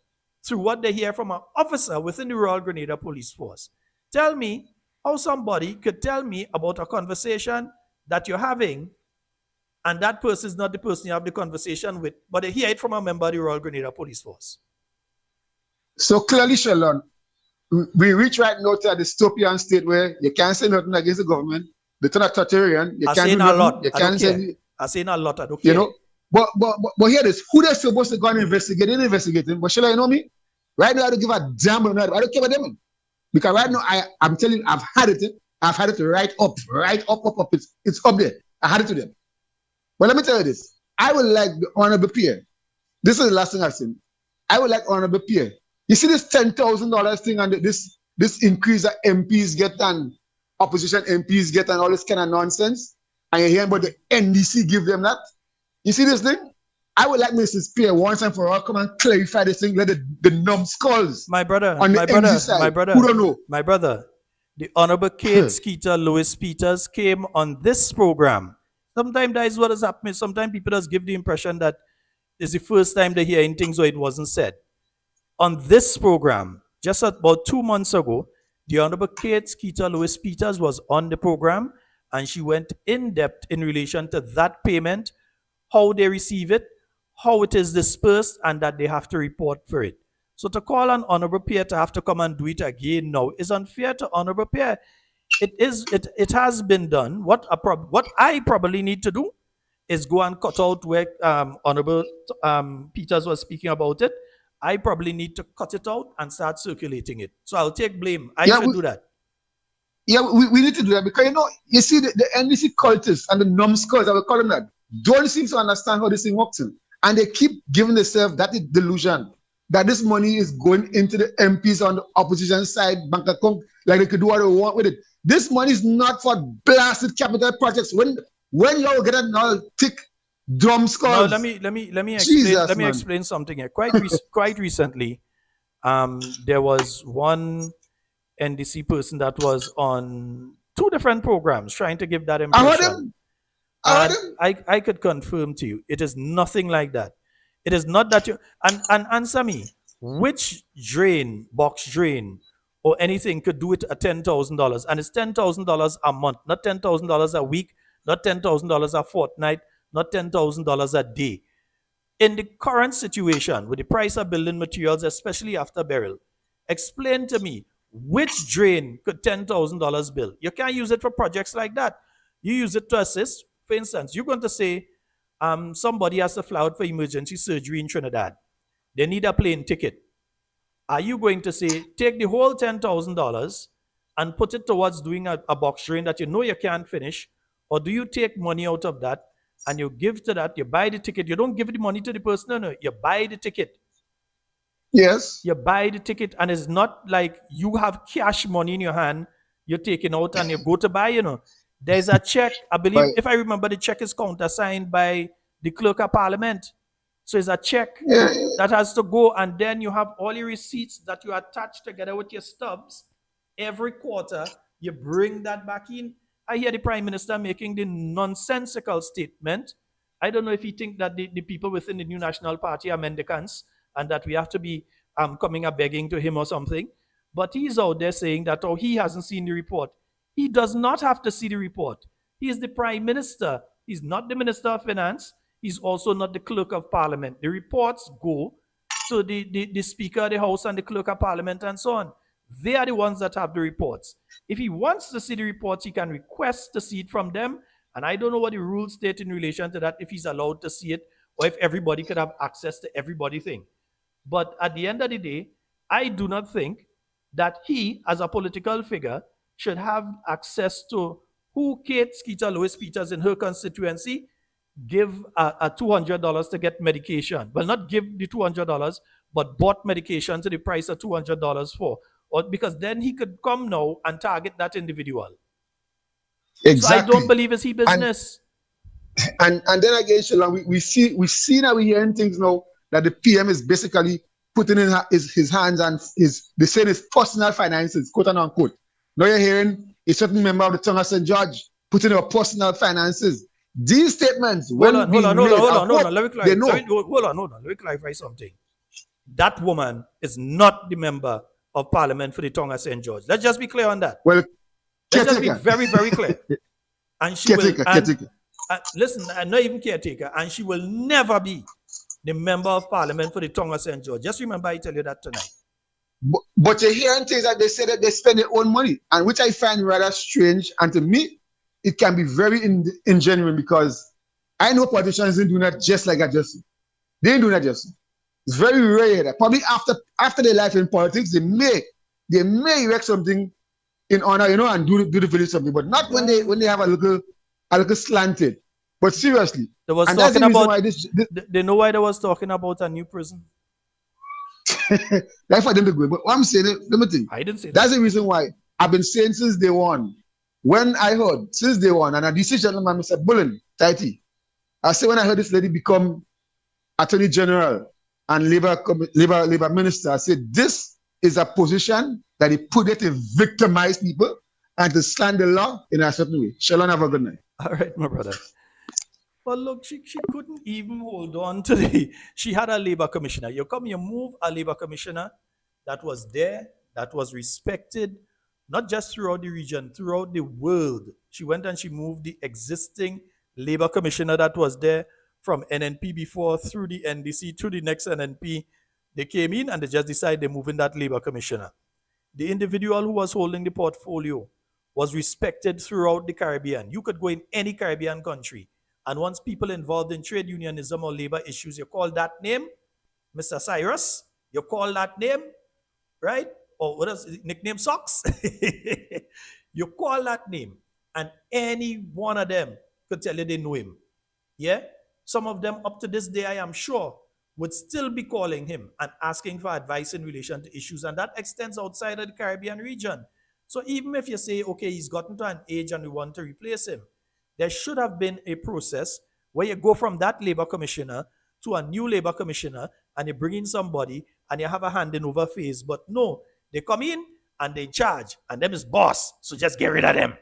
S1: through what they hear from an officer within the Royal Grenada Police Force. Tell me how somebody could tell me about a conversation that you're having and that person is not the person you have the conversation with, but they hear it from a member of the Royal Grenada Police Force.
S5: So clearly, Sheldon, we reach right now to a dystopian state where you can't say nothing against the government. They're totalitarian. You can't do nothing. You can't say.
S1: I say not a lot. I don't care.
S5: You know, but here it is. Who they're supposed to go and investigate? They're investigating. But Sheldon, you know me? Right now, I don't give a damn. I don't care about them. Because right now, I'm telling you, I've had it right up. It's up there. I had it to them. But let me tell you this. I would like the Honorable Pierre. This is the last thing I've seen. I would like Honorable Pierre. You see this $10,000 thing and this increase that MPs get and opposition MPs get and all this kind of nonsense, and you're hearing about the NDC give them that. You see this thing? I would like Mrs. Pierre once and for all come and clarify this thing. Let the numbskulls.
S1: My brother,
S5: on the NDC side, who don't know.
S1: My brother, the Honorable Kate Skeeter Lewis Peters came on this program. Sometimes that is what has happened. Sometimes people just give the impression that it's the first time they're hearing things where it wasn't said. On this program, just about 2 months ago, the Honorable Kate Skeeter Lewis Peters was on the program and she went in depth in relation to that payment, how they receive it, how it is dispersed, and that they have to report for it. So to call on Honorable Pierre to have to come and do it again now is unfair to Honorable Pierre. It has been done. What I probably need to do is go and cut out where Honorable Peters was speaking about it. I probably need to cut it out and start circulating it. So I'll take blame. I should do that.
S5: Yeah, we need to do that because, you see the NDC cultists and the numbskulls, I will call them that, don't seem to understand how this thing works in. And they keep giving themselves that delusion that this money is going into the MPs on the opposition side, bank account, like they could do what they want with it. This money is not for blasted capital projects. When you get an all thick drum skulls.
S1: No, let me explain something here. Quite recently, there was one NDC person that was on 2 different programs trying to give that impression. I could confirm to you, it is nothing like that. It is not that you and answer me, which box drain, or anything could do it at $10,000, and it's $10,000 a month, not $10,000 a week, not $10,000 a fortnight, not $10,000 a day. In the current situation with the price of building materials, especially after burial, explain to me which drain could $10,000 build. You can't use it for projects like that. You use it to assist. For instance, you're going to say somebody has to fly out for emergency surgery in Trinidad. They need a plane ticket. Are you going to say, take the whole $10,000 and put it towards doing a box drain that you can't finish? Or do you take money out of that and you give to that, you buy the ticket? You don't give the money to the person, no, you buy the ticket.
S5: Yes.
S1: You buy the ticket, and it's not like you have cash money in your hand, you're taking out and you go to buy, There's a check, I believe, if I remember, the check is countersigned by the Clerk of Parliament. So it's a check that has to go, and then you have all your receipts that you attach together with your stubs. Every quarter, you bring that back in. I hear the Prime Minister making the nonsensical statement. I don't know if he thinks that the people within the New National Party are mendicants and that we have to be coming and begging to him or something. But he's out there saying that, he hasn't seen the report. He does not have to see the report. He is the Prime Minister. He's not the Minister of Finance. He's also not the Clerk of Parliament. The reports go to the Speaker of the House and the Clerk of Parliament and so on. They are the ones that have the reports. If he wants to see the reports, he can request to see it from them. And I don't know what the rules state in relation to that, if he's allowed to see it or if everybody could have access to everybody thing. But at the end of the day, I do not think that he, as a political figure, should have access to who Kate Skeeter Lewis Peters in her constituency give a $200 to get medication. Well, not give the $200, but bought medication to the price of $200 for. Or because then he could come now and target that individual.
S5: Exactly.
S1: So I don't believe it's his business.
S5: And then again, Sheldon, we see now, we're hearing things now that the PM is basically putting in his hands and they say his personal finances, quote and unquote. Now you're hearing a certain member of the Tonga St. George putting in her personal finances. These statements, hold on. Let me
S1: clarify something. That woman is not the member of parliament for the Tonga St. George. Let's just be clear on that.
S5: Well,
S1: let's just be very, very clear. And she caretaker. Listen, I'm not even caretaker, and she will never be the member of parliament for the Tonga St. George. Just remember, I tell you that tonight.
S5: But you're hearing things that they say that they spend their own money, and which I find rather strange. And to me, it can be very ingenuine, because I know politicians didn't do that just like that. They didn't do that just. It's very rare that probably after their life in politics, they may erect something in honor, and do the village something, but not when they have a little slanted. But seriously,
S1: they was talking about. They know why they was talking about a new prison.
S5: That's for them to go. But what I'm saying, let me think.
S1: I didn't say that.
S5: That's the reason why I've been saying since day one. When I heard since day one, and a decision man, Mr. Bullen, Taiti, I say when I heard this lady become Attorney General and Labor Minister, I said this is a position that he put it to victimize people and to slander the law in a certain way. Sheldon, have a good night.
S1: All right, my brother. Well, look, she couldn't even hold on to she had a labor commissioner. You move a labor commissioner that was there, that was respected, not just throughout the region, throughout the world. She went and she moved the existing labor commissioner that was there from NNP before, through the NDC, to the next NNP. They came in and they just decided they're moving that labor commissioner. The individual who was holding the portfolio was respected throughout the Caribbean. You could go in any Caribbean country, and once people involved in trade unionism or labor issues, you call that name, Mr. Cyrus, you call that name, right? Or what is his nickname, Socks? You call that name, and any one of them could tell you they know him. Yeah? Some of them up to this day, I am sure, would still be calling him and asking for advice in relation to issues, and that extends outside of the Caribbean region. So even if you say, okay, he's gotten to an age and we want to replace him, there should have been a process where you go from that labor commissioner to a new labor commissioner and you bring in somebody and you have a handing over phase. But no, they come in and they in charge, and them is boss. So just get rid of them.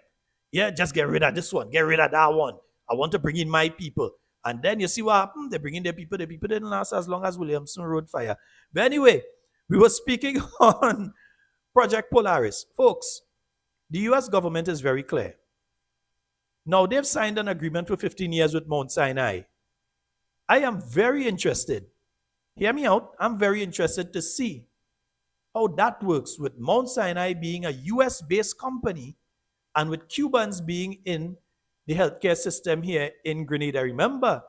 S1: Yeah, just get rid of this one, get rid of that one. I want to bring in my people. And then you see what happened. They bring in their people. The people didn't last as long as Williamson Road fire. But anyway, we were speaking on Project Polaris. Folks, the U.S. government is very clear. Now, they've signed an agreement for 15 years with Mount Sinai. I am very interested. Hear me out. I'm very interested to see how that works, with Mount Sinai being a U.S.-based company and with Cubans being in the healthcare system here in Grenada. Remember,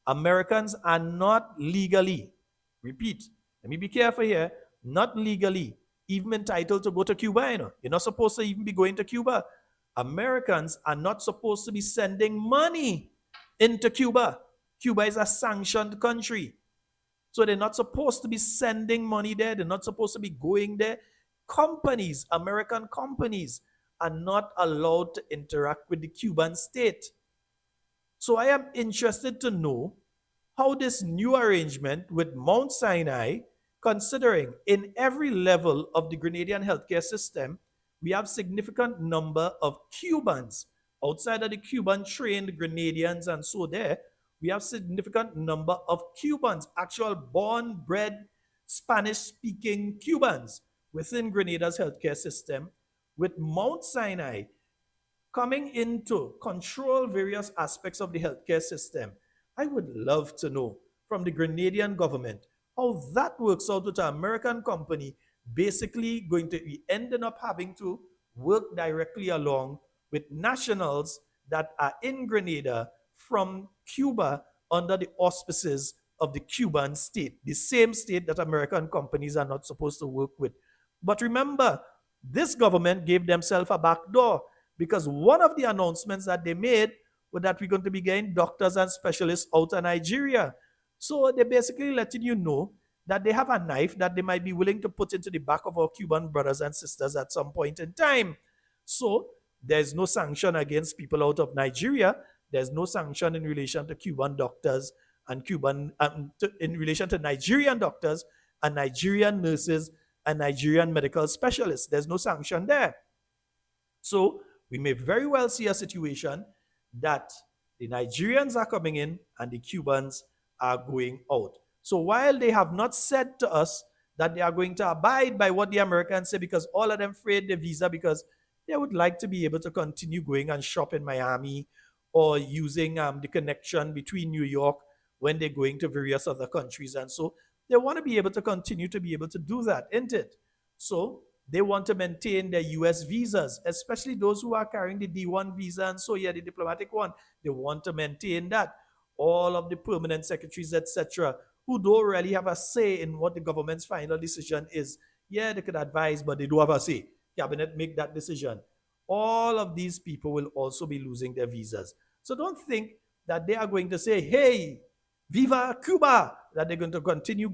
S1: Americans are not legally, repeat, let me be careful here, not legally even entitled to go to Cuba. You're not supposed to even be going to Cuba. Americans are not supposed to be sending money into Cuba. Cuba is a sanctioned country. So they're not supposed to be sending money there. They're not supposed to be going there. Companies, American companies, are not allowed to interact with the Cuban state. So I am interested to know how this new arrangement with Mount Sinai, considering in every level of the Grenadian healthcare system, we have significant number of Cubans. Outside of the Cuban-trained Grenadians and so there, we have significant number of Cubans, actual born, bred, Spanish-speaking Cubans within Grenada's healthcare system, with Mount Sinai coming in to control various aspects of the healthcare system. I would love to know from the Grenadian government how that works out with an American company basically going to be ending up having to work directly along with nationals that are in Grenada from Cuba under the auspices of the Cuban state, the same state that American companies are not supposed to work with. But remember, this government gave themselves a back door, because one of the announcements that they made with that we're going to be getting doctors and specialists out of Nigeria. So they're basically letting you know that they have a knife that they might be willing to put into the back of our Cuban brothers and sisters at some point in time. So there's no sanction against people out of Nigeria. There's no sanction in relation to Cuban doctors and in relation to Nigerian doctors and Nigerian nurses and Nigerian medical specialists. There's no sanction there. So we may very well see a situation that the Nigerians are coming in and the Cubans are going out. So while they have not said to us that they are going to abide by what the Americans say, because all of them afraid the visa, because they would like to be able to continue going and shop in Miami or using the connection between New York when they're going to various other countries. And so they want to be able to continue to be able to do that, isn't it? So they want to maintain their US visas, especially those who are carrying the D1 visa and so the diplomatic one. They want to maintain that. All of the permanent secretaries, etc., who don't really have a say in what the government's final decision is. Yeah, they could advise, but they don't have a say. Cabinet make that decision. All of these people will also be losing their visas. So don't think that they are going to say, hey, viva Cuba, that they're going to continue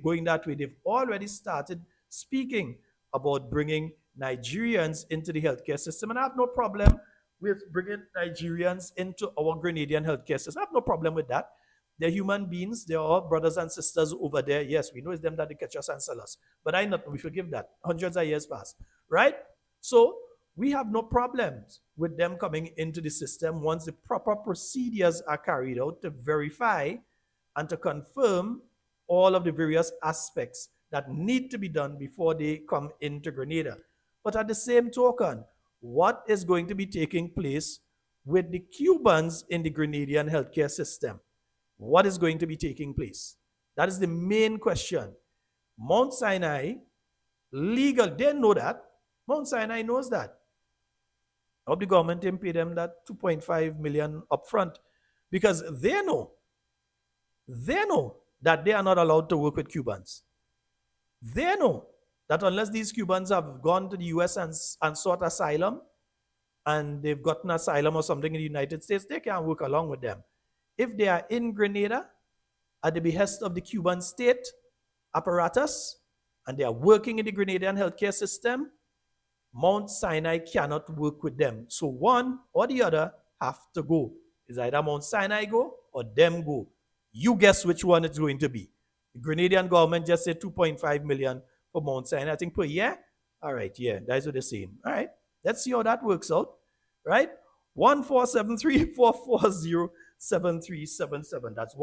S1: going that way. They've already started speaking about bringing Nigerians into the healthcare system. And I have no problem with bringing Nigerians into our Grenadian healthcare system. I have no problem with that. They're human beings. They're all brothers and sisters over there. Yes, we know it's them that they catch us and sell us. But we forgive that. Hundreds of years pass, right? So we have no problems with them coming into the system once the proper procedures are carried out to verify and to confirm all of the various aspects that need to be done before they come into Grenada. But at the same token, what is going to be taking place with the Cubans in the Grenadian healthcare system? What is going to be taking place? That is the main question. Mount Sinai, legal, they know that. Mount Sinai knows that. I hope the government didn't pay them that 2.5 million upfront, because they know that they are not allowed to work with Cubans. They know that unless these Cubans have gone to the US and sought asylum, and they've gotten asylum or something in the United States, they can't work along with them. If they are in Grenada at the behest of the Cuban state apparatus, and they are working in the Grenadian healthcare system, Mount Sinai cannot work with them. So one or the other have to go. It's either Mount Sinai go or them go. You guess which one it's going to be. The Grenadian government just said 2.5 million for Mount Sinai, I think, per year. All right, yeah, that's what they're saying. All right, let's see how that works out, right? 1473-440-7377. That's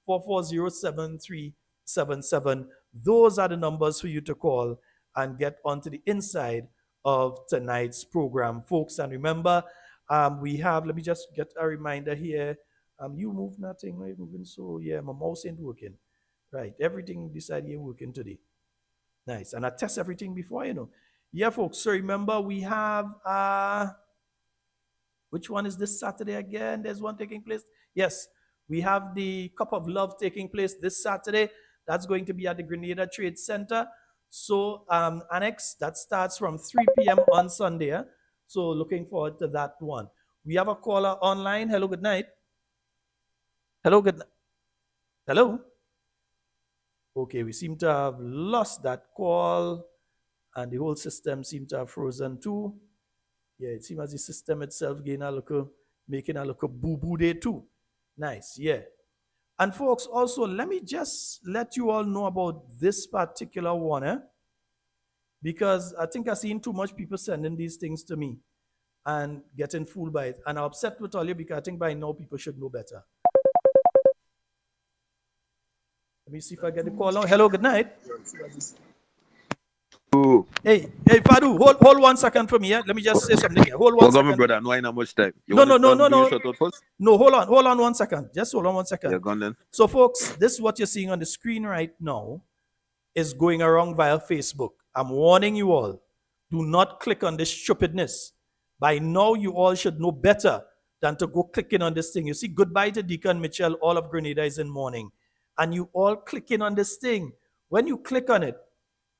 S1: 1473-440-7377. Those are the numbers for you to call and get onto the inside of tonight's program, folks. And remember, we have, let me just get a reminder here. You move nothing, right? Moving, so yeah, my mouse ain't working. Right, everything decided ain't working today. Nice, and I test everything before, Yeah, folks, so remember we have, which one is this Saturday again? There's one taking place. Yes, we have the Cup of Love taking place this Saturday. That's going to be at the Grenada Trade Center. So, Annex, that starts from 3 p.m. on Sunday. So, looking forward to that one. We have a caller online. Hello, good night. Hello, good night. Hello? Okay, we seem to have lost that call, and the whole system seems to have frozen too. Yeah, it seems as the system itself making a little boo-boo day too. Nice, yeah. And folks, also, let me just let you all know about this particular one, because I think I've seen too much people sending these things to me and getting fooled by it. And I'm upset with all you because I think by now people should know better. Let me see if I get the call now. Hello, good night.
S6: Ooh.
S1: Hey, Fadu, hold 1 second for me. Let me just say something here. Hold 1 second.
S6: Brother, no, I know much time.
S1: No. No, hold on 1 second. Just hold on 1 second.
S6: Yeah, gone then.
S1: So, folks, this is what you're seeing on the screen right now is going around via Facebook. I'm warning you all. Do not click on this stupidness. By now, you all should know better than to go clicking on this thing. You see, goodbye to Deacon Mitchell. All of Grenada is in mourning. And you all clicking on this thing. When you click on it,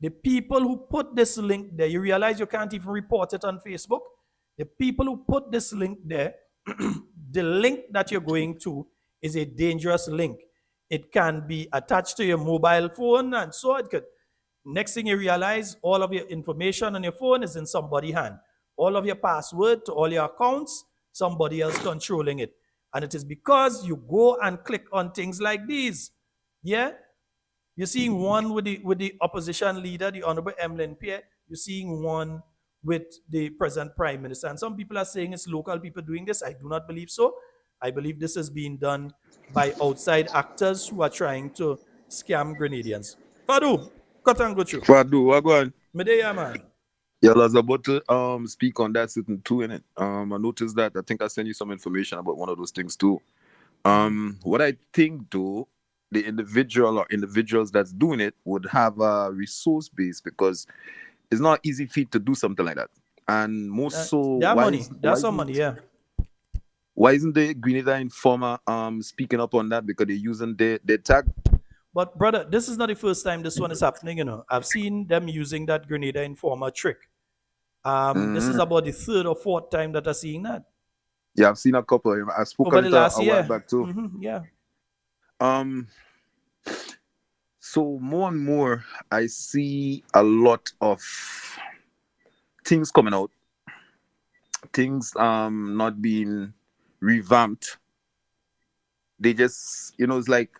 S1: the people who put this link there, you realize you can't even report it on Facebook. The people who put this link there the link that you're going to is a dangerous link. It can be attached to your mobile phone, and so it could. Next thing you realize, all of your information on your phone is in somebody's hand. All of your password to all your accounts, somebody else controlling it. And it is because you go and click on things like these. Yeah? You're seeing one with the opposition leader, the Honorable Emlyn Pierre. You're seeing one with the present Prime Minister. And some people are saying it's local people doing this. I do not believe so. I believe this is being done by outside actors who are trying to scam Grenadians. Fadu, cut and go through.
S6: Fadu, what go on?
S1: Medea, man.
S6: Yeah, I was about to speak on that sitting too in it. I noticed that. I think I sent you some information about one of those things too. What I think though, the individual or individuals that's doing it would have a resource base, because it's not easy feat to do something like that. And most so
S1: their money. That's some money, yeah.
S6: Why isn't the Grenada Informer speaking up on that? Because they're using their tag.
S1: But brother, this is not the first time this one is happening, you know. I've seen them using that Grenada Informer trick. This is about the third or fourth time that I'm seeing that.
S6: Yeah, I've seen a couple. I spoke
S1: over the last year.
S6: While back too.
S1: Yeah.
S6: So more and more, I see a lot of things coming out. Things not being revamped. They just, it's like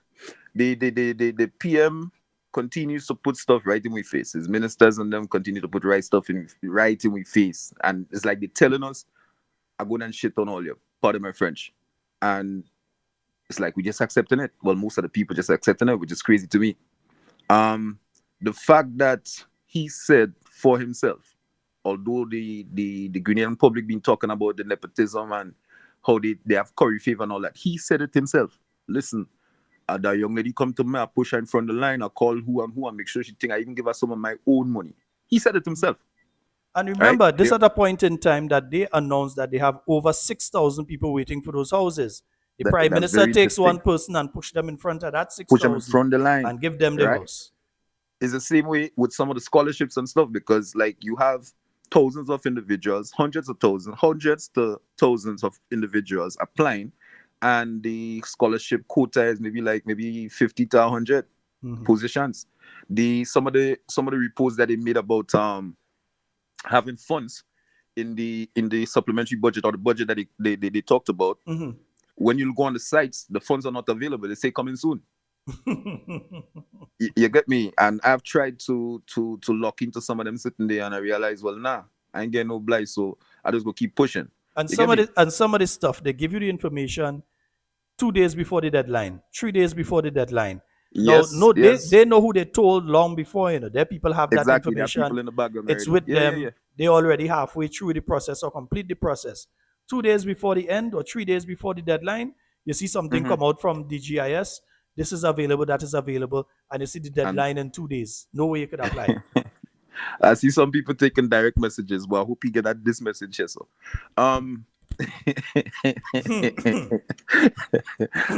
S6: the PM continues to put stuff right in my faces. Ministers and them continue to put stuff right in my face. And it's like they're telling us, I go and shit on all you. Pardon my French. And it's like we just accepting it. Well, most of the people just accepting it, which is crazy to me. The fact that he said for himself, although the Grenadian public been talking about the nepotism and how they have curry favor and all that, he said it himself. Listen, that young lady come to me, I push her in front of the line, I call who and make sure she think I even give her some of my own money. He said it himself.
S1: And remember, right? This at a point in time that they announced that they have over 6,000 people waiting for those houses. The Prime Minister takes one person and push them in front of that 6,000.
S6: Push them in front of the line.
S1: And give them the house.
S6: It's the same way with some of the scholarships and stuff, because like you have thousands of individuals, hundreds to thousands of individuals applying, and the scholarship quota is maybe 50 to 100 positions. Some of the reports that they made about having funds in the supplementary budget, or the budget that they talked about. When you go on the sites, the funds are not available. They say coming soon. you get me? And I've tried to lock into some of them sitting there, and I realize, well, nah, I ain't getting no blight, so I just go keep pushing.
S1: And some of this stuff, they give you the information 2 days before the deadline, 3 days before the deadline.
S6: Yes,
S1: they know who they told long before, you know. Their people have that information.
S6: People in the background
S1: it's with them. Yeah. They already halfway through the process or complete the process. 2 days before the end or 3 days before the deadline, you see something come out from DGIS. This is available, that is available, and you see the deadline in 2 days. No way you could apply.
S6: I see some people taking direct messages, but I hope you get this message here. So,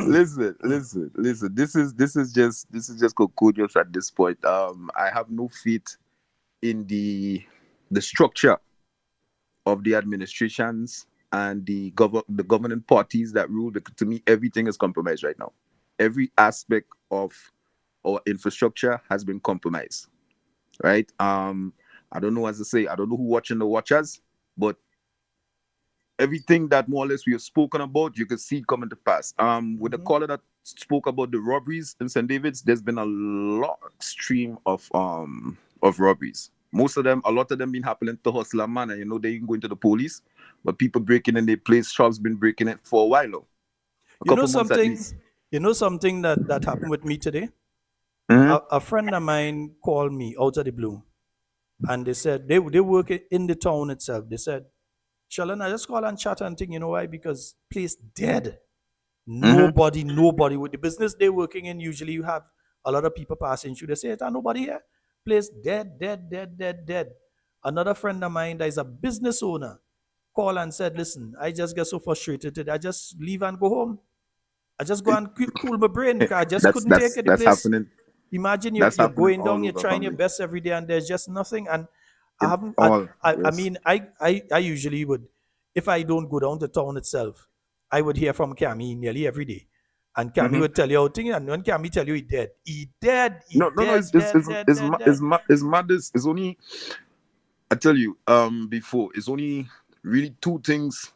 S6: listen. This is just conclusions at this point. I have no faith in the structure of the administrations and the governing parties that rule, because to me everything is compromised right now. Every aspect of our infrastructure has been compromised, right? I don't know, as I say, I don't know who watching the watchers, but everything that more or less we have spoken about, you can see it coming to pass. With the caller that spoke about the robberies in St. David's, there's been a long stream of robberies. A lot of them been happening to hustler man, and you know they ain't going to the police, but people breaking in their place, shops been breaking it for a while now.
S1: You know something that happened with me today? A friend of mine called me out of the blue, and they said they work in the town itself. They said, Sheldon, I just call and chat and think, you know why? Because place dead. Nobody with the business they're working in. Usually you have a lot of people passing through. They say, nobody here. Place dead. Another friend of mine that is a business owner called and said, listen, I just get so frustrated today. I just leave and go home. I just go and cool my brain because I just couldn't take it.
S6: That's happening.
S1: Imagine you're going down, you're trying your best every day, and there's just nothing. And I haven't. I mean, I usually would, if I don't go down to town itself, I would hear from Cammy nearly every day. And Cammy would tell you how things, and when Cammy tell you he dead,
S6: No, it's madness. It's only, I tell you, before, it's only really two things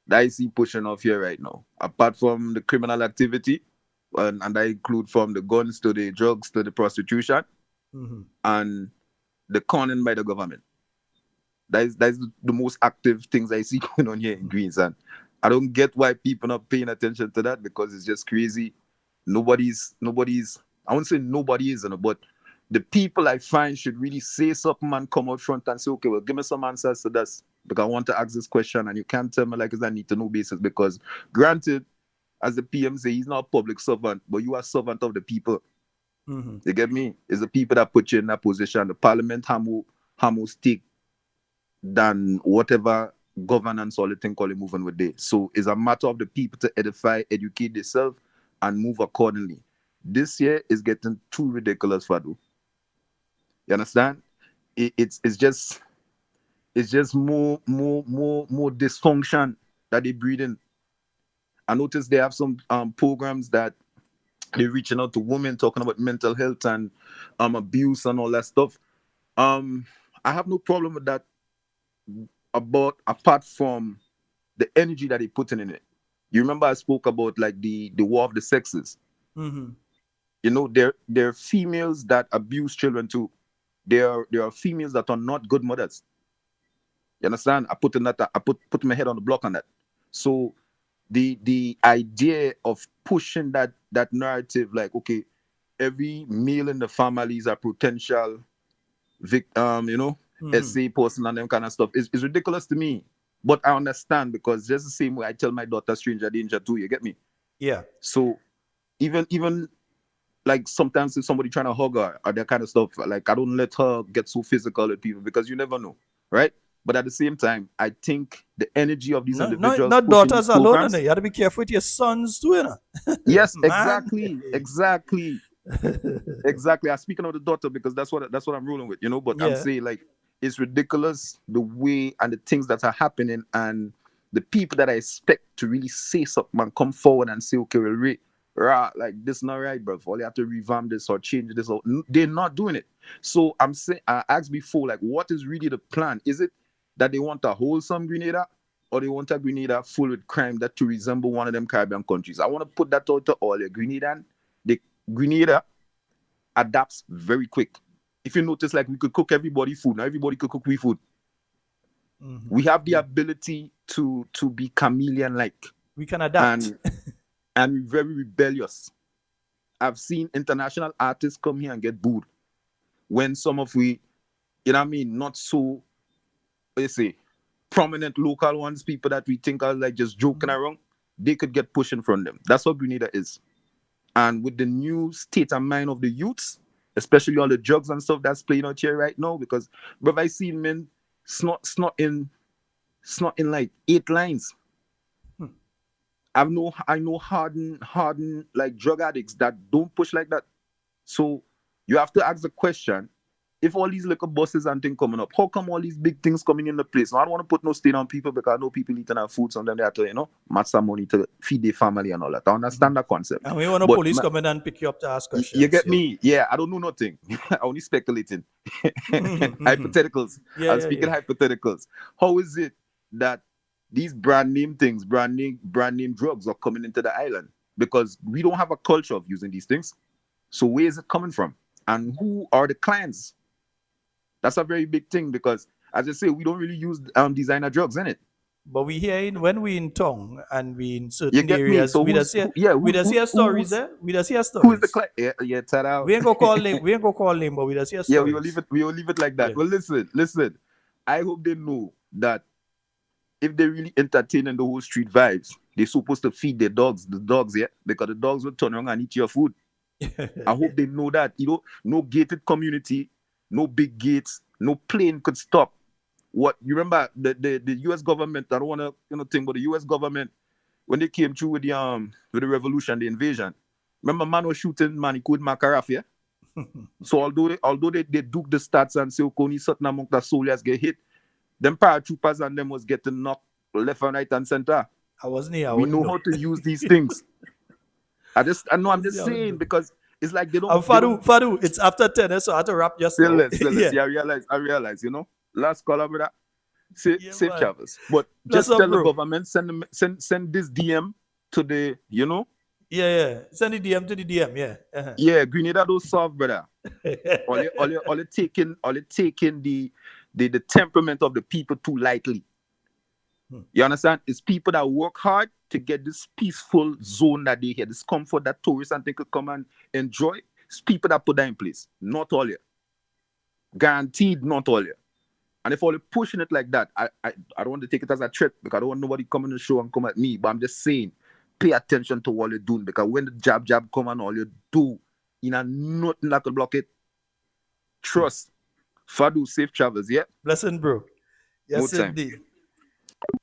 S6: that I see pushing off here right now. Apart from the criminal activity, and I include from the guns to the drugs to the prostitution, and the conning by the government. That's the most active things I see going on here in Greens. And I don't get why people not paying attention to that, because it's just crazy. Nobody's, I won't say nobody is, but the people I find should really say something and come out front and say, okay, well, give me some answers to this, because I want to ask this question and you can't tell me like it's a need to know basis. Because granted, as the PM say, he's not a public servant, but you are servant of the people. You get me? It's the people that put you in that position. The parliament have more stake than whatever governance or the thing called moving with day. So it's a matter of the people to edify, educate themselves, and move accordingly. This year is getting too ridiculous, Fadu. You understand? It's just more dysfunction that they breed in. I noticed they have some programs that they're reaching out to women, talking about mental health and abuse and all that stuff. I have no problem with that. Apart from the energy that they put in it. You remember I spoke about like the war of the sexes. You know, there are females that abuse children too. There are females that are not good mothers. You understand? I put my head on the block on that. So the idea of pushing that narrative, like, okay, every male in the family is a potential victim, you know, SA person and them kind of stuff is ridiculous to me. But I understand, because just the same way I tell my daughter stranger danger too, you get me? Yeah. So even like sometimes if somebody trying to hug her or that kind of stuff, like I don't let her get so physical with people, because you never know, right? But at the same time, I think the energy of these individuals,
S1: not daughters alone, you have to be careful with your sons too, you know?
S6: Yes, exactly. I'm speaking of the daughter because that's what I'm rolling with, you know. But I'm saying, like, it's ridiculous the way and the things that are happening, and the people that I expect to really say something and come forward and say, okay, well, like this not right, bro. All you have to revamp this or change this, or they're not doing it. So I'm saying, I asked before, like, what is really the plan? Is it that they want a wholesome Grenada, or they want a Grenada full with crime that to resemble one of them Caribbean countries? I want to put that out to all the Grenada adapts very quick. If you notice, like, we could cook everybody food. Now everybody could cook we food. We have the ability to be chameleon-like.
S1: We can adapt.
S6: And we're very rebellious. I've seen international artists come here and get booed. When some of we, you know what I mean, not so, let's say, prominent local ones, people that we think are like just joking around, they could get pushed in front of them. That's what Grenada is. And with the new state of mind of the youths, especially all the drugs and stuff that's playing out here right now, because, bro, I seen men snot in like 8 lines. I know hardened like drug addicts that don't push like that. So you have to ask the question, if all these little buses and things coming up, how come all these big things coming in the place? Now, I don't want to put no stain on people, because I know people eating our food, sometimes they have to, you know, match some money to feed their family and all that. I understand that concept.
S1: And we want the police come in and pick you up to ask questions.
S6: You get me? Yeah, I don't know nothing. I only speculating. Hypotheticals. I'm speaking hypotheticals. How is it that these brand name drugs are coming into the island? Because we don't have a culture of using these things. So where is it coming from? And who are the clients? That's a very big thing, because, as I say, we don't really use designer drugs in it.
S1: But we hear when we in town and we in certain areas, so we just hear stories there. We just hear stories.
S6: Who is the client? Yeah, tada.
S1: We ain't go call name, but we just hear stories.
S6: Yeah, we will leave it like that. Yeah. Well, listen. I hope they know that if they really entertaining the whole street vibes, they're supposed to feed the dogs, because the dogs will turn around and eat your food. I hope they know that. You know, no gated community, no big gates, no plane could stop. What you remember the US government, I don't want to think, but the US government, when they came through with the revolution, the invasion, remember man was shooting man, he could Makaraf, yeah? So although they duke the stats and say only certain amount of soldiers get hit, them paratroopers and them was getting knocked left and right and center.
S1: I wasn't here.
S6: We know how to use these things. I'm just saying because it's like they don't.
S1: Fadu, it's after 10, so I have to wrap just
S6: still
S1: now.
S6: less. Yeah, I realize, last caller, brother. Safe travels. But just tell the government, send this DM to the,
S1: Yeah. Send the DM to the DM, yeah. Uh-huh.
S6: Yeah, Grenada don't solve, brother. All taking the temperament of the people too lightly. You understand? It's people that work hard to get this peaceful zone that they have, this comfort that tourists and things could come and enjoy. It's people that put that in place. Not all here. Guaranteed not all here. And if all you're pushing it like that, I don't want to take it as a threat because I don't want nobody coming to the show and come at me. But I'm just saying, pay attention to what you're doing because when the jab come and all you do, nothing that could block it. Trust. Fadu, safe travels, yeah?
S1: Blessing, bro. Yes, indeed.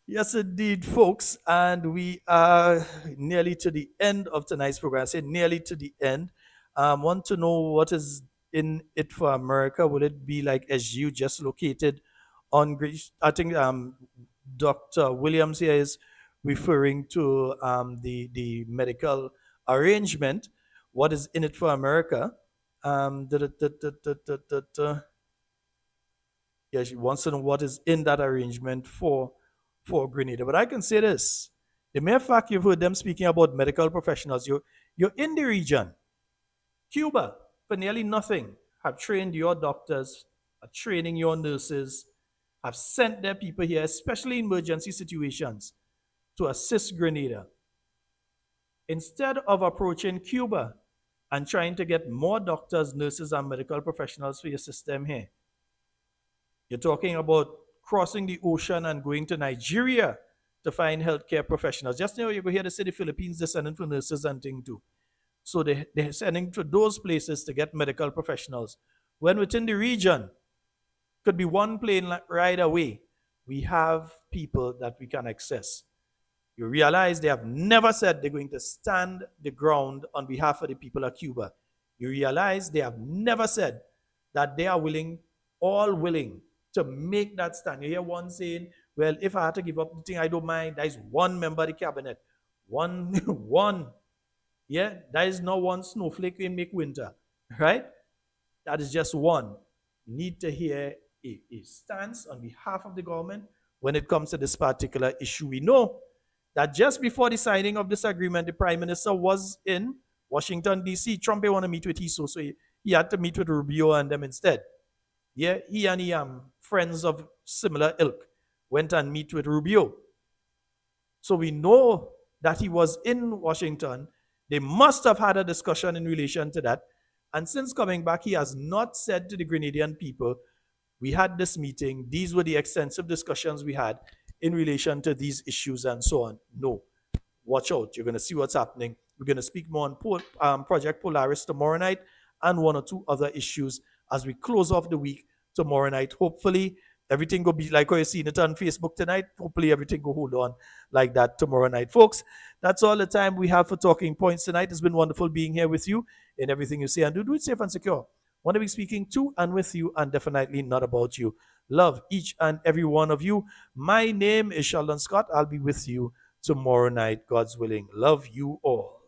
S1: Yes, indeed, folks. And we are nearly to the end of tonight's program. I say nearly to the end. Want to know what is in it for America? Will it be like SU just located on Greece? I think Dr. Williams here is referring to the medical arrangement. What is in it for America? Yeah, she wants to know what is in that arrangement for Grenada. But I can say this. The mere fact you've heard them speaking about medical professionals, you're in the region. Cuba, for nearly nothing, have trained your doctors, are training your nurses, have sent their people here, especially in emergency situations, to assist Grenada. Instead of approaching Cuba and trying to get more doctors, nurses, and medical professionals for your system here, you're talking about crossing the ocean and going to Nigeria to find healthcare professionals. Just now, you go here to say the Philippines, they're sending for nurses and things too. So they're sending to those places to get medical professionals. When within the region, could be one plane ride away, we have people that we can access. You realize they have never said they're going to stand the ground on behalf of the people of Cuba. You realize they have never said that they are all willing to make that stand. You hear one saying, well, if I had to give up the thing, I don't mind. There is one member of the cabinet. One. Yeah, there is no one snowflake in make winter. Right? That is just one. You need to hear a stance on behalf of the government when it comes to this particular issue. We know that just before the signing of this agreement, the Prime Minister was in Washington, D.C. Trump didn't want to meet with him, so he had to meet with Rubio and them instead. Yeah, he and friends of similar ilk went and meet with Rubio. So we know that he was in Washington. They must have had a discussion in relation to that. And since coming back, he has not said to the Grenadian people, we had this meeting, these were the extensive discussions we had in relation to these issues and so on. No. Watch out. You're going to see what's happening. We're going to speak more on Project Polaris tomorrow night and one or two other issues as we close off the week tomorrow night. Hopefully, everything will be like how you're seeing it on Facebook tonight. Hopefully, everything will hold on like that tomorrow night. Folks, that's all the time we have for Talking Points tonight. It's been wonderful being here with you in everything you say and do. Do it safe and secure. Want to be speaking to and with you and definitely not about you. Love each and every one of you. My name is Sheldon Scott. I'll be with you tomorrow night, God's willing. Love you all.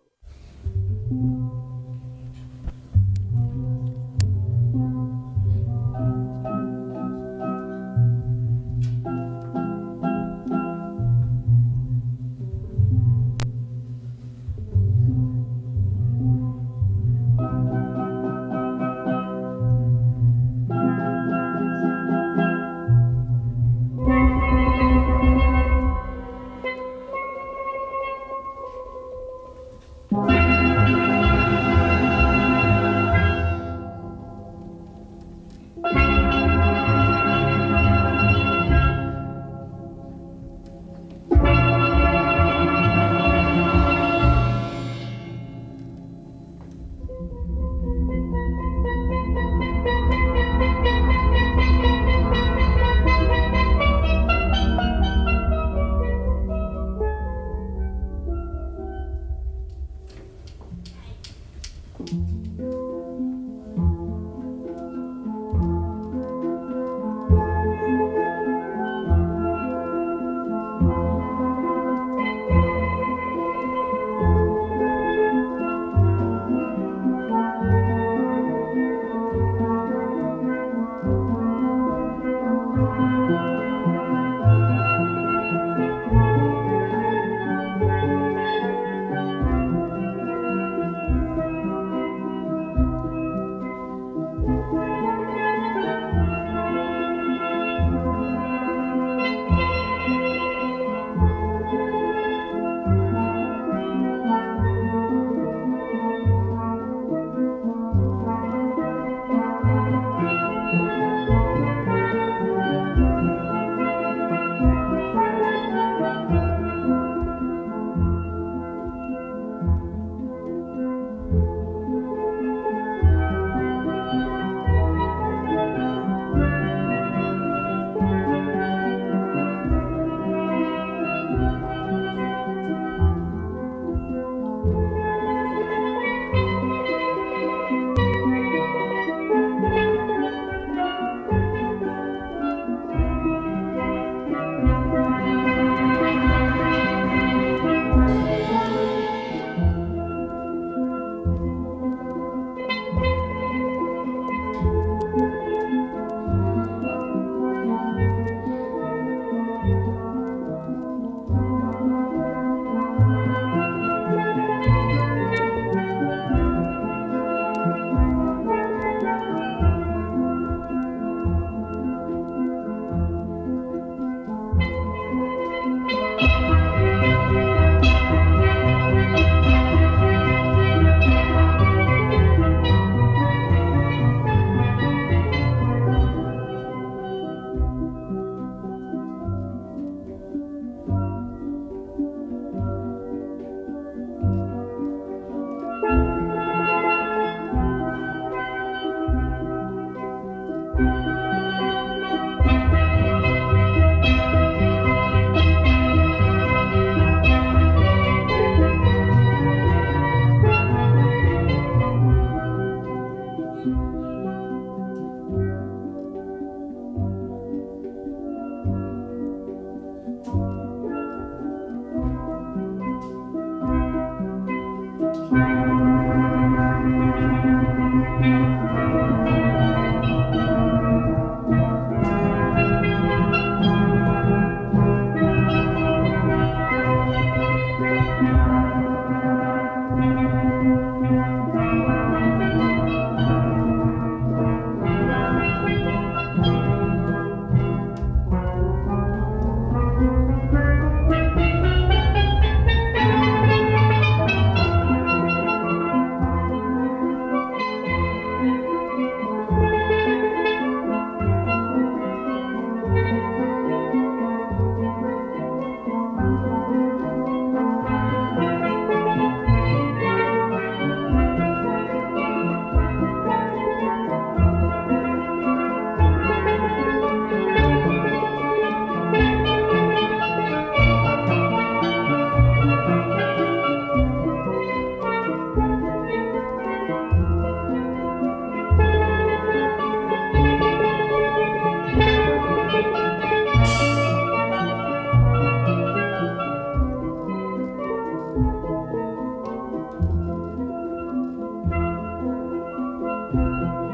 S1: Carriacou.